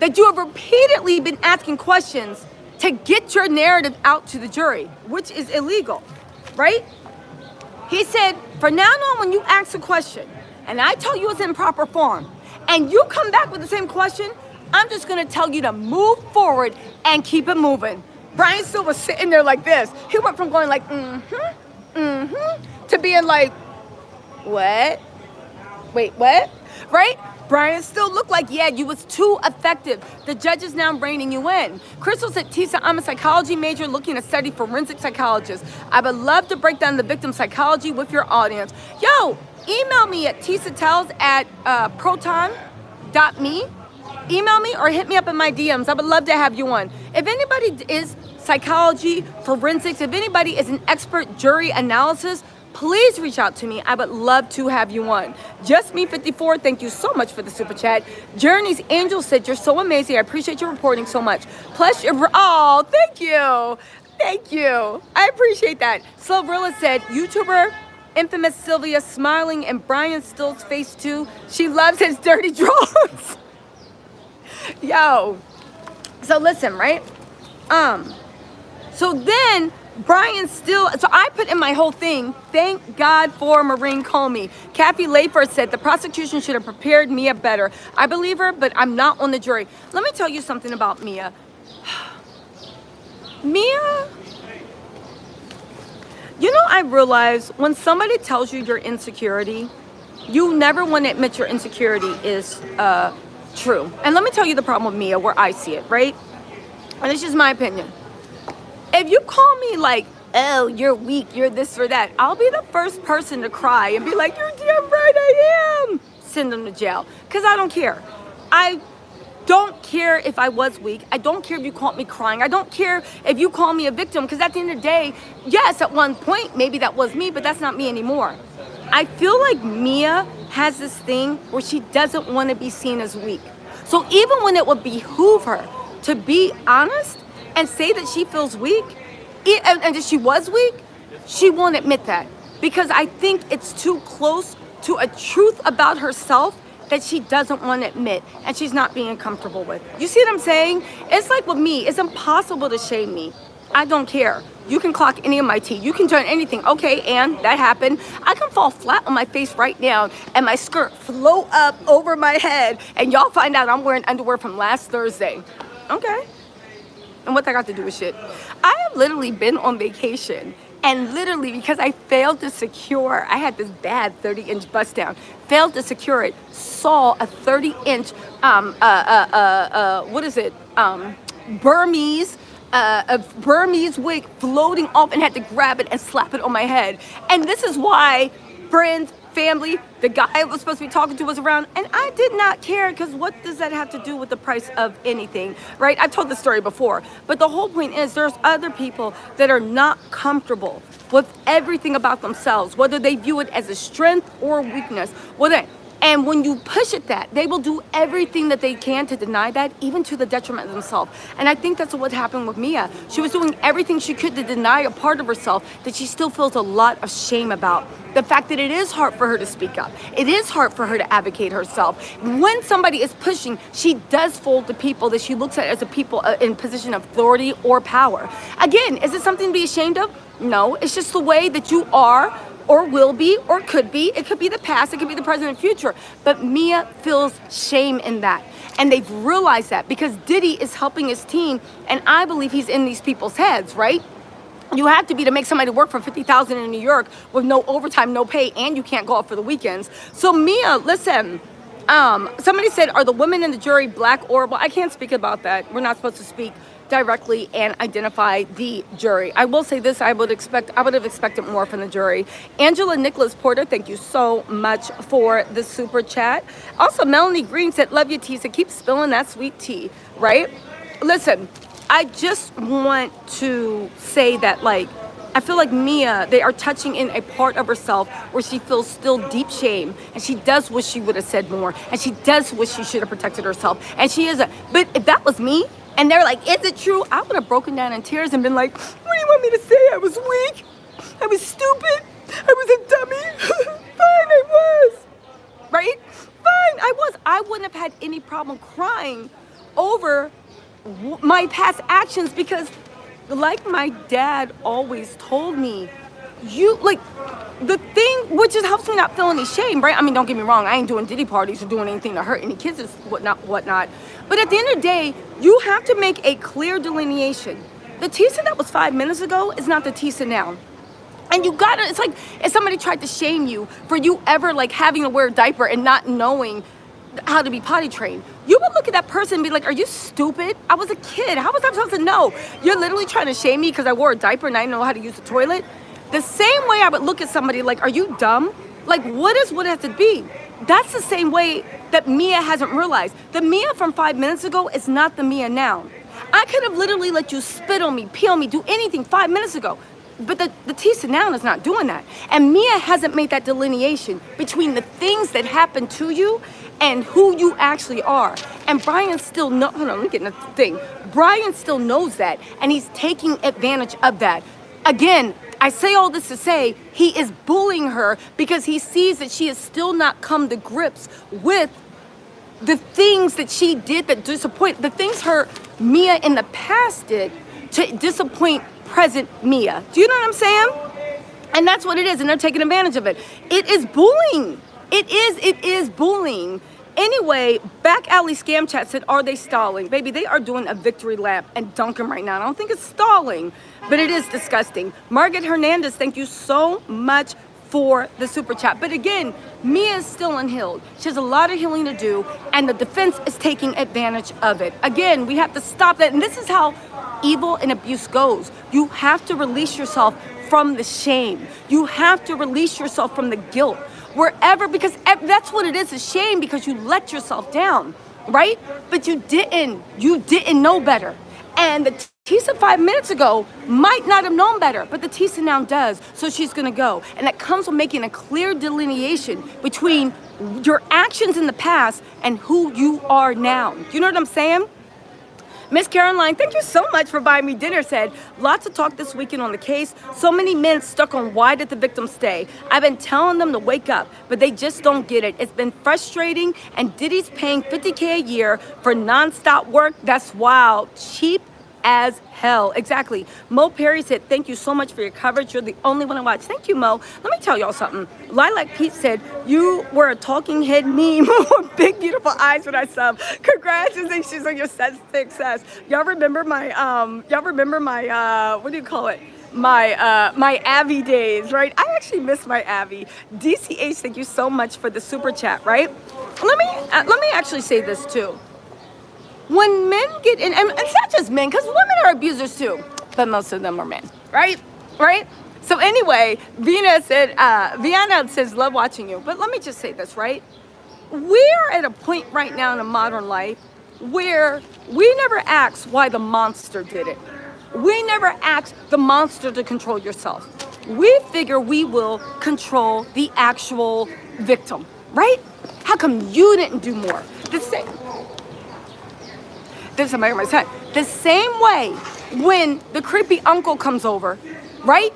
that you have repeatedly been asking questions to get your narrative out to the jury, which is illegal, right? He said, from now on, when you ask a question, and I tell you it's in proper form, and you come back with the same question, I'm just gonna tell you to move forward and keep it moving. Brian Steele was sitting there like this. He went from going like, to being like, what? Wait, what? Right? Brian Steele looked like, yeah, you was too effective. The judge is now reining you in. Crystal said, Tisa, I'm a psychology major looking to study forensic psychologists. I would love to break down the victim psychology with your audience. Yo, email me at tisatells@proton.me. Email me or hit me up in my DMs. I would love to have you on. If anybody is psychology, forensics, if anybody is an expert jury analysis, please reach out to me. I would love to have you on. Just Me 54, thank you so much for the super chat. Journey's Angel said, you're so amazing. I appreciate your reporting so much. Plus, oh, thank you. Thank you. I appreciate that. Slovrilla said, YouTuber infamous Sylvia smiling in Brian Steele's face too. She loves his dirty drawers. Yo, so listen, right? So then Brian Steele, so I put in my whole thing, thank God for Maureen Comey. Kathy Lafer said the prosecution should have prepared Mia better. I believe her, but I'm not on the jury. Let me tell you something about Mia. Mia, you know, I realize when somebody tells you your insecurity, you never want to admit your insecurity is true. And let me tell you the problem with Mia, where I see it, right? And it's just my opinion. If you call me like, oh, you're weak, you're this or that, I'll be the first person to cry and be like, you're damn right I am. Send them to jail. Because I don't care. I don't care if I was weak. I don't care if you caught me crying. I don't care if you call me a victim. Because at the end of the day, yes, at one point, maybe that was me, but that's not me anymore. I feel like Mia has this thing where she doesn't want to be seen as weak. So even when it would behoove her to be honest and say that she feels weak, and that she was weak, she won't admit that. Because I think it's too close to a truth about herself that she doesn't want to admit and she's not being comfortable with. You see what I'm saying? It's like with me, it's impossible to shame me. I don't care. You can clock any of my teeth. You can join anything. Okay, and that happened. I can fall flat on my face right now and my skirt float up over my head and y'all find out I'm wearing underwear from last Thursday. Okay. And what that got to do with shit? I have literally been on vacation and literally because I failed to secure, I had this bad 30-inch bust down, failed to secure it, saw a 30-inch, a Burmese wig floating off and had to grab it and slap it on my head. And this is why friends, family, the guy I was supposed to be talking to was around, and I did not care because what does that have to do with the price of anything, right? I've told this story before, but the whole point is there's other people that are not comfortable with everything about themselves, whether they view it as a strength or weakness. And when you push at that, they will do everything that they can to deny that, even to the detriment of themselves. And I think that's what happened with Mia. She was doing everything she could to deny a part of herself that she still feels a lot of shame about. The fact that it is hard for her to speak up. It is hard for her to advocate herself. When somebody is pushing, she does fold to people that she looks at as a people in position of authority or power. Again, is it something to be ashamed of? No, it's just the way that you are, or will be, or could be. It could be the past, it could be the present and future. But Mia feels shame in that. And they've realized that because Diddy is helping his team, and I believe he's in these people's heads, right? You have to be to make somebody work for $50,000 in New York with no overtime, no pay, and you can't go out for the weekends. So Mia, listen, somebody said, are the women in the jury black or white? I can't speak about that. We're not supposed to speak directly and identify the jury. I will say this, I would have expected more from the jury. Angela Nicholas Porter, thank you so much for the super chat. Also, Melanie Green said, love you, Tisa. Keep spilling that sweet tea, right? Listen, I just want to say that, like, I feel like Mia, they are touching in a part of herself where she feels still deep shame, and she does wish she would have said more, and she does wish she should have protected herself, and she isn't. But if that was me, and they're like, is it true? I would have broken down in tears and been like, what do you want me to say? I was weak. I was stupid. I was a dummy. Fine, I was. Right? Fine, I was. I wouldn't have had any problem crying over my past actions because, like my dad always told me, the thing which just helps me not feel any shame, right? I mean, don't get me wrong, I ain't doing Diddy parties or doing anything to hurt any kids or whatnot. But at the end of the day, you have to make a clear delineation. The Tisa that was 5 minutes ago is not the Tisa now. And you gotta, it's like if somebody tried to shame you for you ever like having to wear a diaper and not knowing how to be potty trained. You would look at that person and be like, are you stupid? I was a kid. How was I supposed to know? You're literally trying to shame me because I wore a diaper and I didn't know how to use the toilet? The same way I would look at somebody like, are you dumb? Like, what it has to be? That's the same way that Mia hasn't realized. The Mia from 5 minutes ago is not the Mia now. I could have literally let you spit on me, pee on me, do anything 5 minutes ago. But the Tisa now is not doing that. And Mia hasn't made that delineation between the things that happen to you and who you actually are. And Brian still hold on, let me get in the thing. Brian still knows that, and he's taking advantage of that. Again, I say all this to say he is bullying her because he sees that she has still not come to grips with the things that she did that disappoint, the things Mia in the past did to disappoint present Mia. Do you know what I'm saying? And that's what it is, and they're taking advantage of it. It is bullying. It is bullying. Anyway, Back Alley Scam Chat said, are they stalling? Baby, they are doing a victory lap and dunking right now. I don't think it's stalling, but it is disgusting. Margaret Hernandez, thank you so much for the super chat. But again, Mia is still unhealed. She has a lot of healing to do, and the defense is taking advantage of it. Again, we have to stop that, and this is how evil and abuse goes. You have to release yourself from the shame. You have to release yourself from the guilt. Wherever, because that's what it is shame, because you let yourself down, right? But you didn't know better. And the Tisa 5 minutes ago might not have known better, but the Tisa now does, so she's gonna go. And that comes with making a clear delineation between your actions in the past and who you are now. You know what I'm saying? Miss Caroline, thank you so much for buying me dinner, said, lots of talk this weekend on the case. So many men stuck on why did the victim stay? I've been telling them to wake up, but they just don't get it. It's been frustrating, and Diddy's paying $50K a year for nonstop work. That's wild. Cheap as hell. Exactly. Mo Perry said, thank you so much for your coverage. You're the only one I watch. Thank you, Mo. Let me tell y'all something. Lilac Pete said, you were a talking head meme with big, beautiful eyes when I sub. Congratulations on your success. Y'all remember my, what do you call it? My Avi days, right? I actually miss my Avi. DCH, thank you so much for the super chat, right? Let me actually say this too. When men get in, and it's not just men, because women are abusers too, but most of them are men, right? Right? So anyway, Viana says, love watching you. But let me just say this, right? We're at a point right now in a modern life where we never ask why the monster did it. We never ask the monster to control yourself. We figure we will control the actual victim, right? How come you didn't do more? The same. This is somebody might say. The same way when the creepy uncle comes over, right?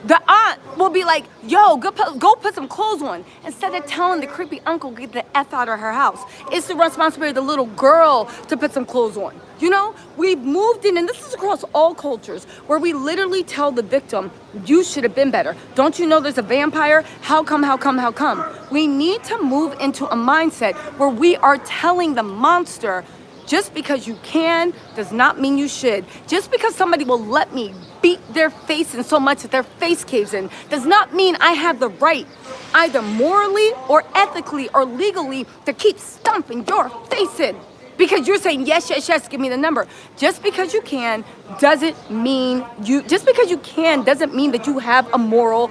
The aunt will be like, yo, go put some clothes on. Instead of telling the creepy uncle, get the F out of her house. It's the responsibility of the little girl to put some clothes on. You know, we've moved in, and this is across all cultures, where we literally tell the victim, you should have been better. Don't you know there's a vampire? How come? We need to move into a mindset where we are telling the monster, just because you can does not mean you should. Just because somebody will let me beat their face in so much that their face caves in does not mean I have the right, either morally or ethically or legally, to keep stomping your face in. Because you're saying, yes, give me the number. Just because you can doesn't mean that you have a moral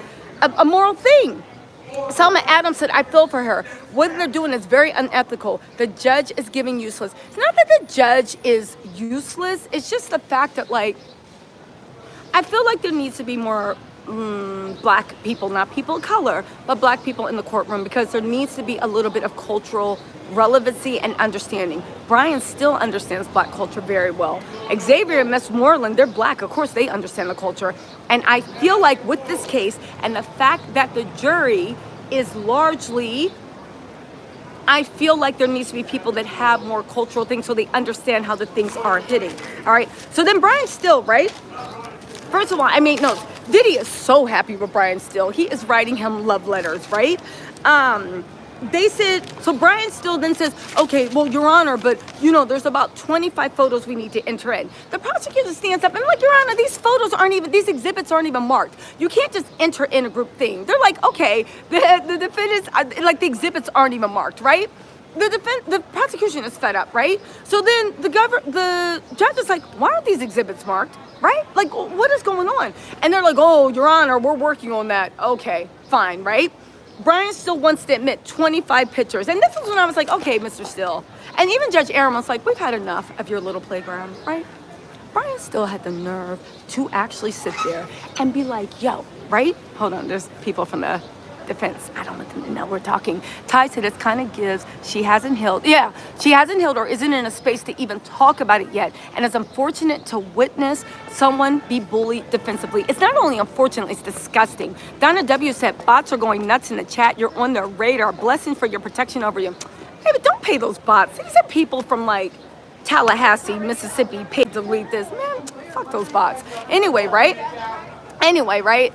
thing. Selma Adams said, I feel for her. What they're doing is very unethical. The judge is giving useless. It's not that the judge is useless. It's just the fact that, like, I feel like there needs to be more black people, not people of color, but black people in the courtroom, because there needs to be a little bit of cultural relevancy and understanding. Brian still understands black culture very well. Xavier and Westmoreland, they're black. Of course, they understand the culture. And I feel like with this case and the fact that the jury is largely, I feel like there needs to be people that have more cultural things so they understand how the things are hitting. All right. So then Brian Steele, right? First of all, I made notes. Diddy is so happy with Brian Steele. He is writing him love letters, right? They said, so Brian Steele then says, okay, well, Your Honor, but, you know, there's about 25 photos we need to enter in. The prosecutor stands up and like, Your Honor, these exhibits aren't even marked. You can't just enter in a group thing. They're like, okay, the defendants, like the exhibits aren't even marked, right? The prosecution is fed up, right? So then the judge is like, why aren't these exhibits marked, right? Like, what is going on? And they're like, oh, Your Honor, we're working on that. Okay, fine, right? Brian still wants to admit 25 pictures. And this is when I was like, okay, Mr. Steele. And even Judge Aaron was like, we've had enough of your little playground, right? Brian still had the nerve to actually sit there and be like, yo, right? Hold on, there's people from the defense. I don't want them to know we're talking. Ty said it kind of gives, she hasn't healed. Yeah, she hasn't healed or isn't in a space to even talk about it yet. And it's unfortunate to witness someone be bullied defensively. It's not only unfortunate, it's disgusting. Donna W said, bots are going nuts in the chat. You're on their radar. Blessing for your protection over you. Hey, but don't pay those bots. These are people from like Tallahassee, Mississippi, paid to delete this. Man, fuck those bots. Anyway, right?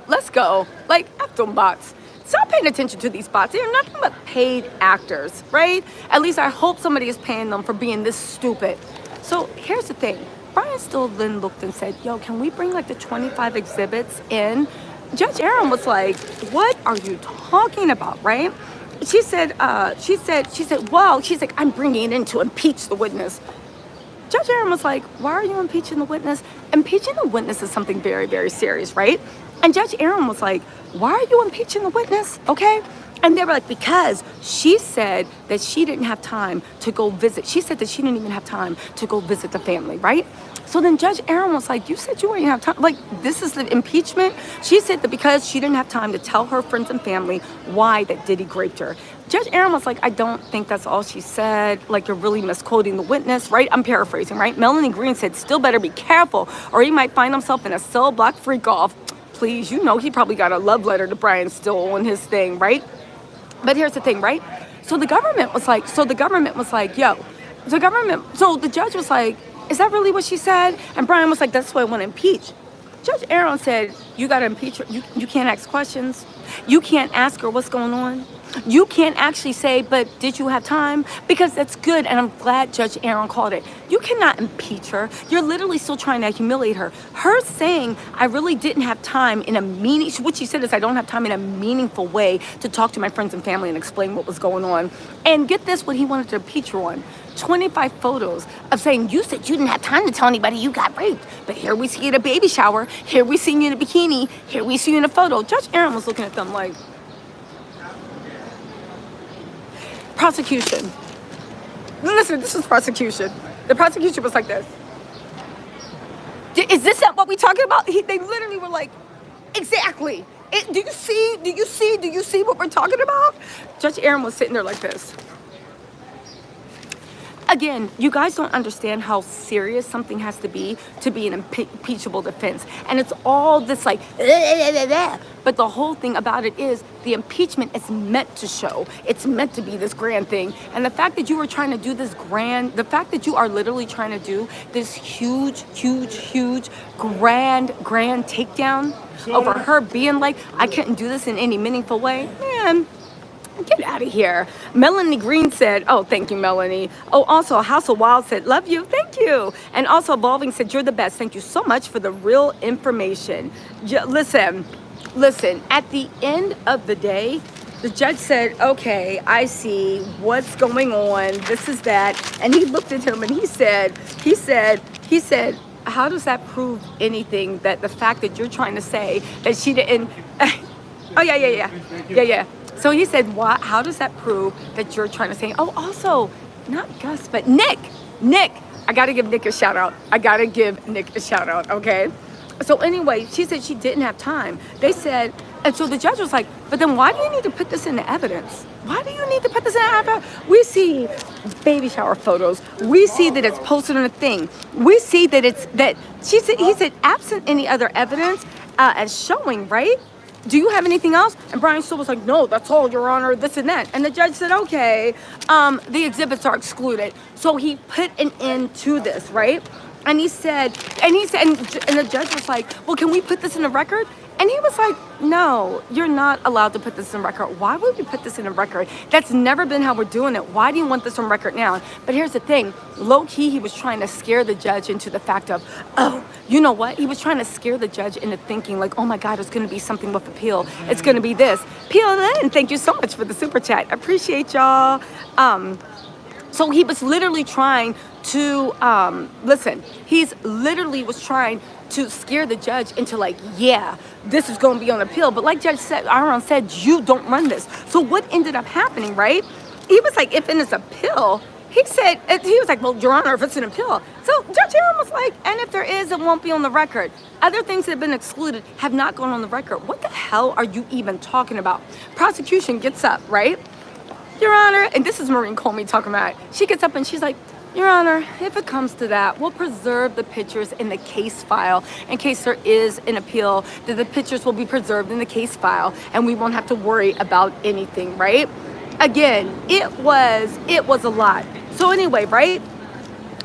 Let's go. Like, F them bots. Stop paying attention to these bots. They're nothing but paid actors, right? At least I hope somebody is paying them for being this stupid. So here's the thing. Brian still then looked and said, yo, can we bring like the 25 exhibits in? Judge Aaron was like, what are you talking about, right? She said, well, she's like, I'm bringing it in to impeach the witness. Judge Aaron was like, why are you impeaching the witness? Impeaching the witness is something very, very serious, right? And Judge Aaron was like, why are you impeaching the witness? Okay. And they were like, because she said that she didn't have time to go visit. She said that she didn't even have time to go visit the family, right? So then Judge Aaron was like, you said you didn't have time. Like, this is the impeachment. She said that because she didn't have time to tell her friends and family why that Diddy raped her. Judge Aaron was like, I don't think that's all she said. Like, you're really misquoting the witness, right? I'm paraphrasing, right? Melanie Green said, still better be careful or he might find himself in a cell block freak off. Please, you know, he probably got a love letter to Brian Steele on his thing, right? But here's the thing, right? So the government was like, so the judge was like, is that really what she said? And Brian was like, that's why I want to impeach. Judge Aaron said, you got to impeach her. You can't ask questions. You can't ask her what's going on. You can't actually say, but did you have time? Because that's good, and I'm glad Judge Aaron called it. You cannot impeach her. You're literally still trying to humiliate her. Her saying, I really didn't have time in a what she said is, I don't have time in a meaningful way to talk to my friends and family and explain what was going on. And get this, what he wanted to impeach her on. 25 photos of saying, you said you didn't have time to tell anybody you got raped, but here we see you at a baby shower, here we see you in a bikini, here we see you in a photo. Judge Aaron was looking at them like, prosecution. Listen, this is prosecution. The prosecution was like this. Is this not what we talking about? They literally were like, exactly. Do you see what we're talking about? Judge Aaron was sitting there like this. again, you guys don't understand how serious something has to be an impeachable defense. And it's all this like, but the whole thing about it is the impeachment is meant to show. It's meant to be this grand thing. And the fact that you were trying to do this the fact that you are literally trying to do this huge, grand takedown over her being like, I couldn't do this in any meaningful way, man. Get out of here. Melanie Green said, oh, thank you, Melanie. Oh, also, House of Wild said, love you, thank you. And also, Evolving said, you're the best. Thank you so much for the real information. Listen, at the end of the day, the judge said, okay, I see what's going on. This is that. And he looked at him and he said, how does that prove anything, that the fact that you're trying to say that she didn't, oh, yeah. So he said, what? How does that prove that you're trying to say, oh, also, not Gus, but Nick, I got to give Nick a shout out. Okay? So anyway, she said she didn't have time. They said, and so the judge was like, but then why do you need to put this into evidence? Why do you need to put this in evidence? We see baby shower photos. We see that it's posted on a thing. We see that he said, absent any other evidence as showing, right? Do you have anything else? And Brian Steele was like, no, that's all, Your Honor, this and that. And the judge said, okay, the exhibits are excluded. So he put an end to this, right? And he said, and the judge was like, well, can we put this in the record? And he was like, no, you're not allowed to put this in record. Why would we put this in a record? That's never been how we're doing it. Why do you want this on record now? But here's the thing. Low-key, he was trying to scare the judge into the fact of, oh, you know what? He was trying to scare the judge into thinking like, oh my God, it's going to be something with appeal. It's going to be this. PLN, thank you so much for the super chat. Appreciate y'all. So he was literally trying to, he's literally was trying to scare the judge into like, yeah, this is going to be on appeal. But like Judge Aaron said, you don't run this. So what ended up happening, right? He was like, if it's appeal, he was like, well, Your Honor, if it's an appeal. So Judge Aaron was like, and if there is, it won't be on the record. Other things that have been excluded have not gone on the record. What the hell are you even talking about? Prosecution gets up, right? Your Honor, and this is Maureen Comey talking about it. She gets up and she's like, Your Honor, if it comes to that, we'll preserve the pictures in the case file in case there is an appeal, that the pictures will be preserved in the case file and we won't have to worry about anything, right? Again, it was a lot. So anyway, right?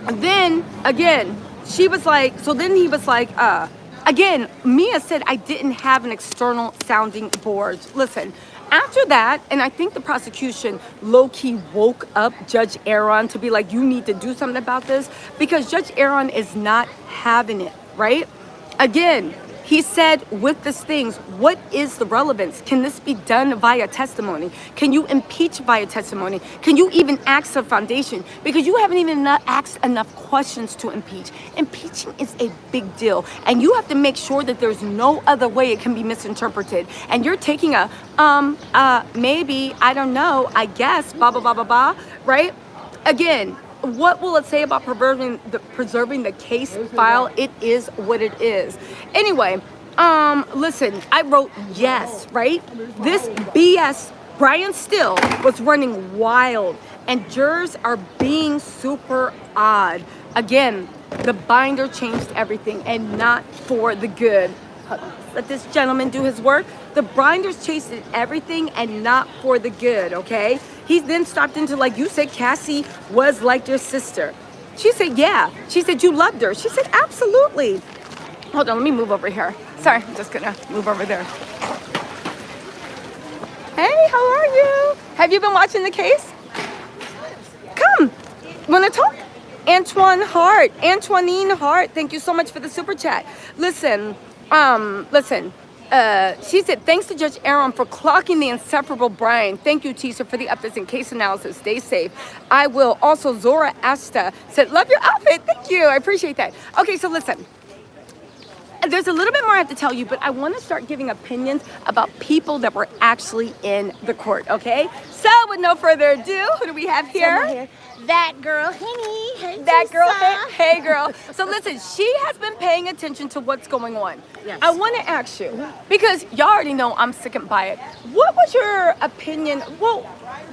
And then, again, she was like, so then he was like, again, Mia said I didn't have an external sounding board. Listen, after that, and I think the prosecution low-key woke up Judge Aaron to be like, you need to do something about this, because Judge Aaron is not having it, right? Again, he said with these things, what is the relevance? Can this be done via testimony? Can you impeach via testimony? Can you even ask a foundation? Because you haven't even asked enough questions to impeach. Impeaching is a big deal. And you have to make sure that there's no other way it can be misinterpreted. And you're taking a, maybe, I don't know, I guess, blah, blah, blah, blah, blah, right? Again, what will it say about preserving the case file? It is what it is. Anyway, listen, I wrote yes, right? This BS, Brian Steele was running wild and jurors are being super odd. Again, the binder changed everything and not for the good. Let this gentleman do his work. The binders chased everything and not for the good, okay? He then stopped into, like you said, Cassie was like your sister. She said, yeah. She said, you loved her. She said, absolutely. Hold on, let me move over here. Sorry, I'm just gonna move over there. Hey, how are you? Have you been watching the case? Come, wanna talk? Antoinine Hart, thank you so much for the super chat. Listen, she said, thanks to Judge Aaron for clocking the inseparable Brian. Thank you, Tisa, for the updates and case analysis. Stay safe. I will. Also, Zora Asta said, love your outfit. Thank you. I appreciate that. Okay, so listen. there's a little bit more I have to tell you, but I want to start giving opinions about people that were actually in the court, okay? So with no further ado, who do we have here? That girl, Henny. Hey, That girl, Tisa. hey girl. So listen, she has been paying attention to what's going on. Yes. I want to ask you, because y'all already know I'm sickened by it. What was your opinion? Well,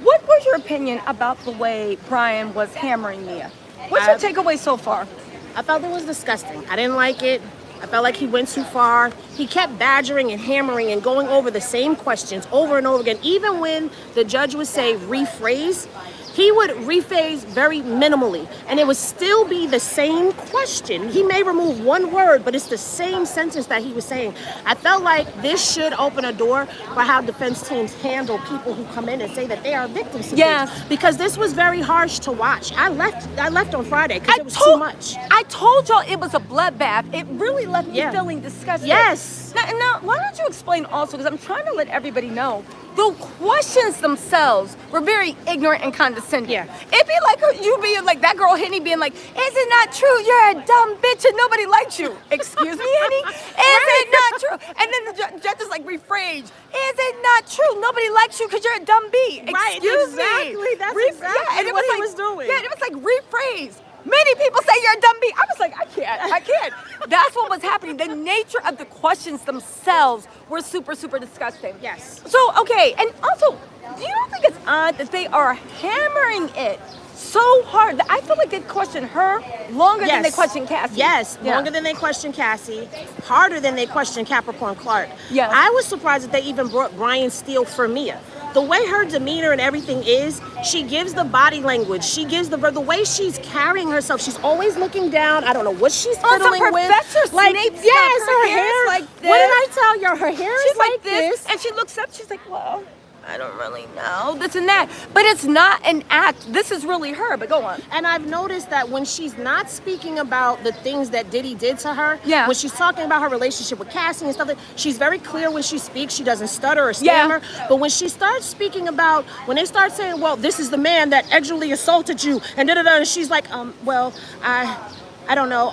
what was your opinion about the way Brian was hammering Mia? What's your takeaway so far? I felt it was disgusting. I didn't like it. I felt like he went too far. He kept badgering and hammering and going over the same questions over and over again. Even when the judge would say rephrase, he would rephrase very minimally, and it would still be the same question. He may remove one word, but it's the same sentence that he was saying. I felt like this should open a door for how defense teams handle people who come in and say that they are victims of Yes. things. Because this was very harsh to watch. I left on Friday because it was too much. I told y'all it was a bloodbath. It really left me Yeah. feeling disgusted. Yes. Now, why don't you explain also, because I'm trying to let everybody know, the questions themselves were very ignorant and condescending. Yeah. It'd be like you being like, that girl Henny being like, is it not true? You're a dumb bitch and nobody likes you. Excuse me, Henny? Is it not true? And then the judge is like, rephrase. Is it not true? Nobody likes you because you're a dumb bee. Right, Excuse exactly. me. That's Yeah, and it what he like, was doing. Yeah, it was like rephrase. Many people say you're a dumb bee. I was like, I can't. That's what was happening. The nature of the questions themselves were super, super disgusting. Yes. So, okay, and also, do you don't think it's odd that they are hammering it so hard? I feel like they question her longer than they question Cassie. Yes, Yeah. longer than they question Cassie, harder than they question Capricorn Clark. Yes. I was surprised that they even brought Brian Steele for Mia. The way her demeanor and everything is, she gives the body language. She gives the way she's carrying herself. She's always looking down. I don't know what she's fiddling with. Professor Snape yes, stuff. Her her hair hair. is like this. What did I tell you? Her hair She's is like this. and she looks up, she's like, well, I don't really know, this and that. But it's not an act. This is really her, but go on. And I've noticed that when she's not speaking about the things that Diddy did to her, Yeah. when she's talking about her relationship with Cassie and stuff, she's very clear when she speaks. She doesn't stutter or stammer. Yeah. But when she starts speaking about, when they start saying, well, this is the man that actually assaulted you, and da-da-da, and she's like, well, I don't know,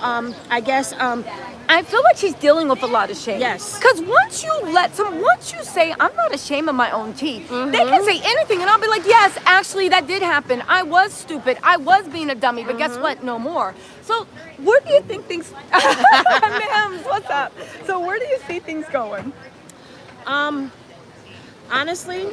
I guess, I feel like she's dealing with a lot of shame. Yes. Because once you say, I'm not ashamed of my own teeth, they can say anything and I'll be like, yes, actually that did happen. I was stupid. I was being a dummy, but guess what? No more. So where do you think things, ma'am, what's up? So where do you see things going? honestly,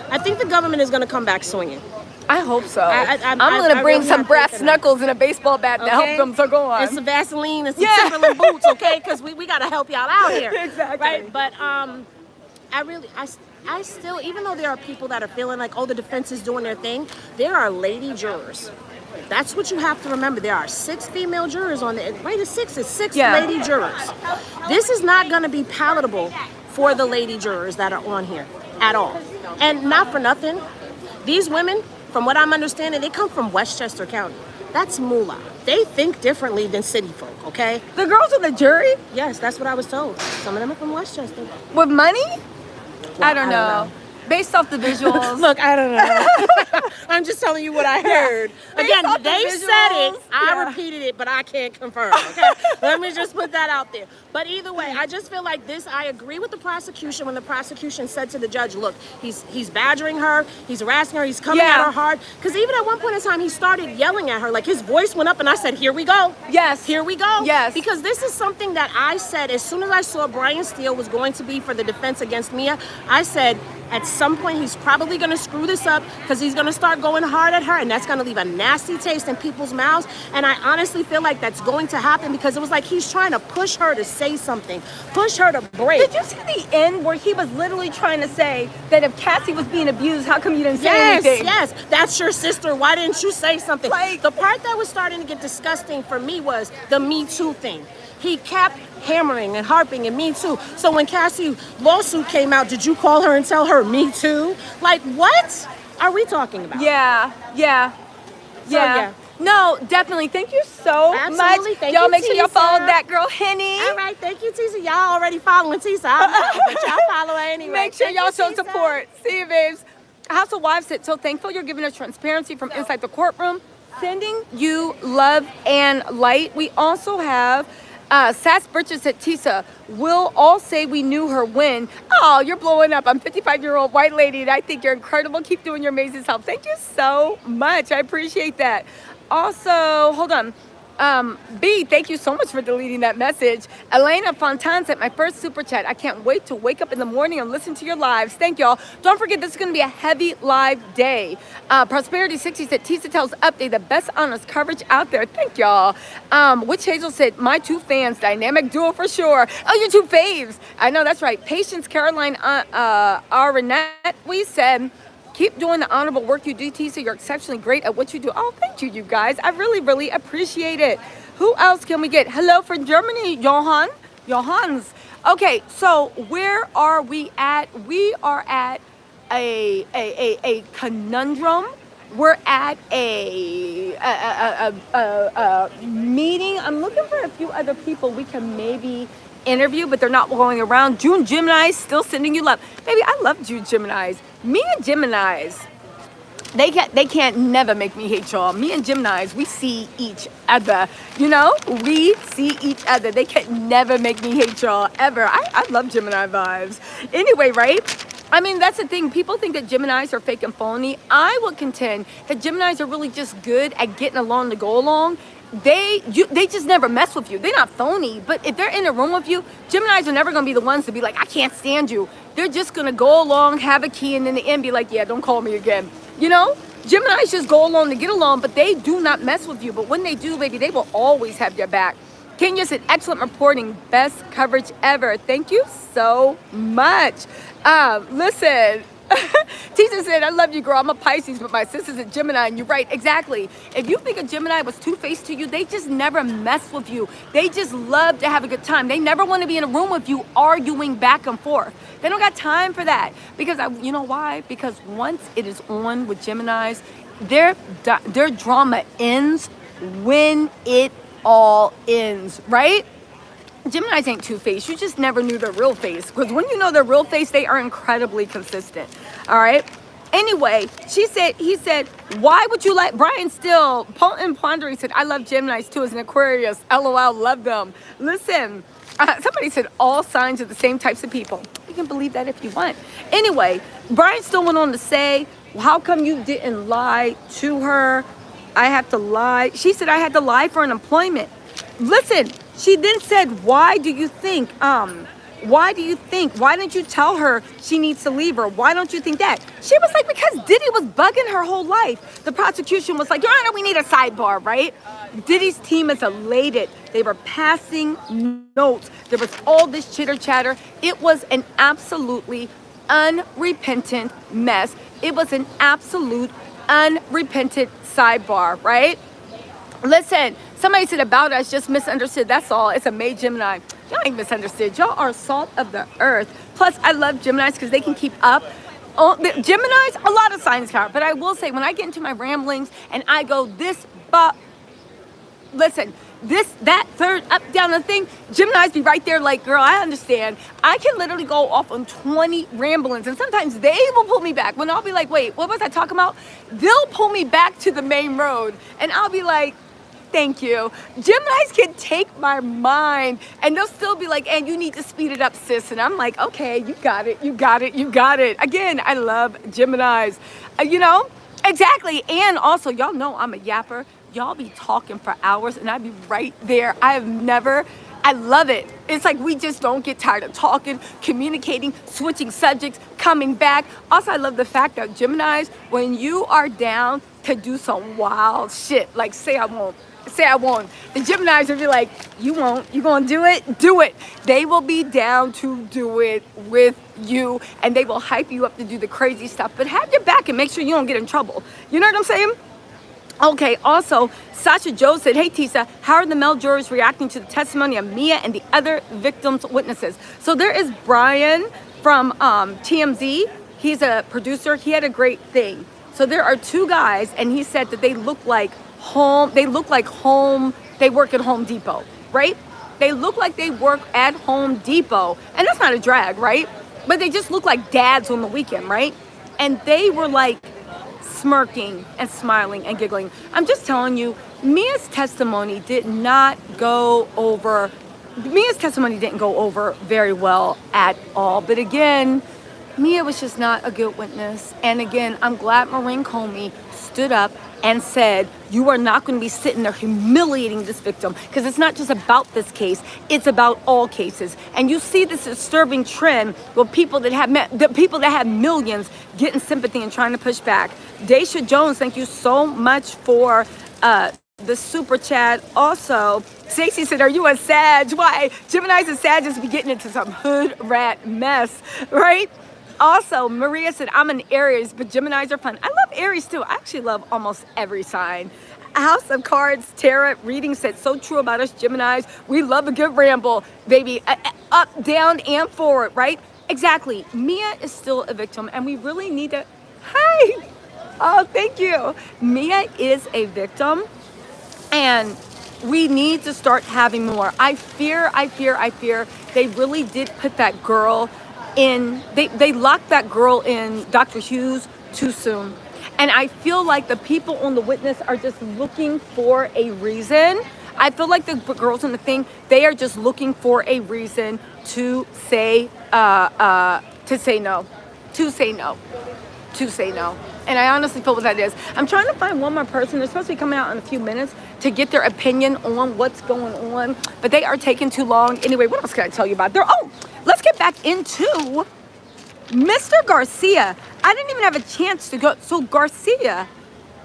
I think the government is going to come back swinging. I hope so. I'm going to bring really some have brass faith in that. knuckles and a baseball bat to help them, so go on. And some Vaseline and some Yeah. Timberland boots, okay? Because we got to help y'all out here. Exactly. Right? But I still, even though there are people that are feeling like, oh, the defense is doing their thing, there are lady jurors. That's what you have to remember. There are 6 female jurors on the, right? It's 6 Yeah. lady jurors. This is not going to be palatable for the lady jurors that are on here at all. And not for nothing, these women, from what I'm understanding, they come from Westchester County. That's moolah. They think differently than city folk, okay? The girls on the jury Yes, that's what I was told. Some of them are from Westchester. with money? Well, I don't know. Based off the visuals. Look, I don't know. I'm just telling you what I heard. Again, off the they said it. visuals, I yeah. repeated it, but I can't confirm. Okay, let me just put that out there. But either way, I just feel like this. I agree with the prosecution when the prosecution said to the judge, "Look, he's badgering her. He's harassing her. He's coming Yeah. at her hard." Because even at one point in time, he started yelling at her. Like his voice went up, and I said, "Here we go." Yes. Here we go. Yes. Because this is something that I said as soon as I saw Brian Steele was going to be for the defense against Mia. I said, at some point, he's probably going to screw this up because he's going to start going hard at her, and that's going to leave a nasty taste in people's mouths. And I honestly feel like that's going to happen because it was like he's trying to push her to say something, push her to break. Did you see the end where he was literally trying to say that if Cassie was being abused, how come you didn't say anything? Yes, that's your sister. Why didn't you say something? Like- The part that was starting to get disgusting for me was the Me Too thing. He kept hammering and harping and Me Too. So when Cassie's lawsuit came out, did you call her and tell her Me Too? Like, what are we talking about? Yeah. yeah. No, definitely. Thank you so Absolutely. much. Thank y'all you, make sure y'all Tisa. follow that girl, Henny. All right, thank you, Tisa. Y'all already following Tisa. I know, but y'all follow her anyway. Make sure Thank y'all you, show Tisa. support. See you, babes. House of Wives said, so thankful you're giving us transparency from inside the courtroom, sending you love and light. We also have Sass Bridges said, Tisa, we'll all say we knew her when. Oh, you're blowing up. I'm 55-year-old white lady, and I think you're incredible. Keep doing your amazing self. Thank you so much. I appreciate that. Also, hold on. B, thank you so much for deleting that message. Elena Fontan sent my first super chat. I can't wait to wake up in the morning and listen to your lives. Thank y'all. Don't forget, this is going to be a heavy live day. Prosperity 60 said, Tisa tells update, the best honest coverage out there. Thank y'all. Witch Hazel said, my two fans, dynamic duo for sure. Oh, your two faves. I know, that's right. Patience Caroline Renette, we said, keep doing the honorable work you do, Tisa. You're exceptionally great at what you do. Oh, thank you, you guys. I really, really appreciate it. Who else can we get? Hello from Germany, Johann. Johans. Okay, so where are we at? We are at a conundrum. We're at a meeting. I'm looking for a few other people we can maybe interview, but they're not going around. June Gemini's still sending you love. Baby, I love June Gemini's. Me and Gemini's, they can't never make me hate y'all. Me and Gemini's, we see each other. You know, we see each other. They can never make me hate y'all, ever. I love Gemini vibes. Anyway, right? I mean, that's the thing. People think that Geminis are fake and phony. I would contend that Geminis are really just good at getting along to go along. They just never mess with you. They're not phony, but if they're in a room with you, Geminis are never going to be the ones to be like, I can't stand you. They're just going to go along, have a key, and in the end be like, yeah, don't call me again. You know? Geminis just go along to get along, but they do not mess with you. But when they do, baby, they will always have your back. Kenya said, excellent reporting. Best coverage ever. Thank you so much. Listen. Tisa said, I love you, girl. I'm a Pisces, but my sister's a Gemini, and you're right. Exactly. If you think a Gemini was two-faced to you, they just never mess with you. They just love to have a good time. They never want to be in a room with you arguing back and forth. They don't got time for that. Because, you know why? Because once it is on with Geminis, their drama ends when it all ends, right? Geminis ain't two-faced. You just never knew their real face. Because when you know their real face, they are incredibly consistent. All right? Anyway, he said, why would you like, Brian Steele, and Pondering said, I love Geminis too as an Aquarius. LOL, love them. Listen, somebody said all signs are the same types of people. You can believe that if you want. Anyway, Brian Steele went on to say, how come you didn't lie to her? I have to lie. She said, I had to lie for an employment. Listen, she then said, why didn't you tell her she needs to leave her? Why don't you think that? She was like, because Diddy was bugging her whole life. The prosecution was like, Your Honor, we need a sidebar, right? Diddy's team is elated. They were passing notes. There was all this chitter chatter. It was an absolutely unrepentant mess. It was an absolute unrepentant sidebar, right? Listen, somebody said about us, just misunderstood. That's all. It's a May Gemini. Y'all ain't misunderstood. Y'all are salt of the earth. Plus, I love Geminis because they can keep up. Oh, Geminis, a lot of signs count. But I will say, when I get into my ramblings and I go that third, up, down, the thing, Geminis be right there like, girl, I understand. I can literally go off on 20 ramblings, and sometimes they will pull me back. When I'll be like, wait, what was I talking about? They'll pull me back to the main road, and I'll be like, thank you. Geminis can take my mind, and they'll still be like, and you need to speed it up, sis. And I'm like, okay, you got it. Again, I love Geminis. You know? Exactly. And also, y'all know I'm a yapper. Y'all be talking for hours, and I be right there. I love it. It's like we just don't get tired of talking, communicating, switching subjects, coming back. Also, I love the fact that Geminis, when you are down to do some wild shit, like say I won't. The Geminis will be like, you won't, you gonna do it? Do it. They will be down to do it with you, and they will hype you up to do the crazy stuff, but have your back and make sure you don't get in trouble. You know what I'm saying? Okay, also, Sasha Joe said, hey, Tisa, how are the male jurors reacting to the testimony of Mia and the other victims' witnesses? So there is Brian from TMZ. He's a producer. He had a great thing. So there are two guys, and he said that they look like they work at Home Depot, right? They look like they work at Home Depot, and that's not a drag, right? But they just look like dads on the weekend, right? And they were like smirking and smiling and giggling. I'm just telling you, Mia's testimony did not go over Mia's testimony didn't go over very well at all. But again, Mia was just not a good witness. And again, I'm glad Maureen Comey stood up and said, you are not going to be sitting there humiliating this victim, because it's not just about this case, it's about all cases. And you see this disturbing trend with people that have millions getting sympathy and trying to push back. Daisha Jones, thank you so much for the super chat. Also, Stacey said, are you a Sag? Why? Geminis and Sagittarius be getting into some hood rat mess, right? Also, Maria said, I'm an Aries, but Geminis are fun. I love Aries too. I actually love almost every sign. House of Cards, Tarot reading said, so true about us Geminis. We love a good ramble, baby. Up, down, and forward, right? Exactly. Mia is still a victim, and we really need to, hi. Oh, thank you. Mia is a victim, and we need to start having more. I fear they really did put that girl in, they locked that girl in Dr. Hughes too soon. And I feel like the people on the witness are just looking for a reason. I feel like the girls in the thing, they are just looking for a reason to say no. And I honestly feel what that is. I'm trying to find one more person. They're supposed to be coming out in a few minutes to get their opinion on what's going on, but they are taking too long. Anyway, what else can I tell you about there? Oh, let's get back into Mr. Garcia. I didn't even have a chance to go. So Garcia,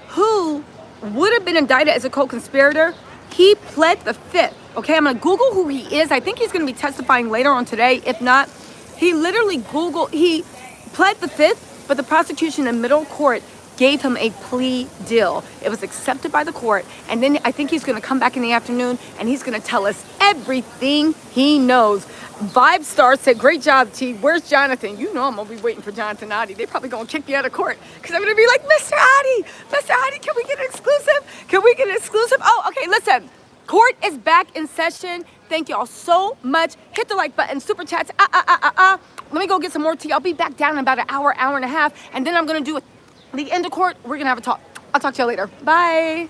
who would have been indicted as a co-conspirator, he pled the fifth. Okay, I'm gonna Google who he is. I think he's gonna be testifying later on today. If not, he pled the fifth, but the prosecution in middle court gave him a plea deal. It was accepted by the court, and then I think he's gonna come back in the afternoon and he's gonna tell us everything he knows. Vibe Star said, great job, T. Where's Jonathan? You know I'm gonna be waiting for Jonathan Adi. They probably gonna kick me out of court because I'm gonna be like, Mr. Adi, can we get an exclusive? Oh, okay, listen. Court is back in session. Thank y'all so much. Hit the like button, super chats, Let me go get some more tea. I'll be back down in about an hour and a half, and then I'm gonna do the end of court. We're gonna have a talk. I'll talk to y'all later. Bye.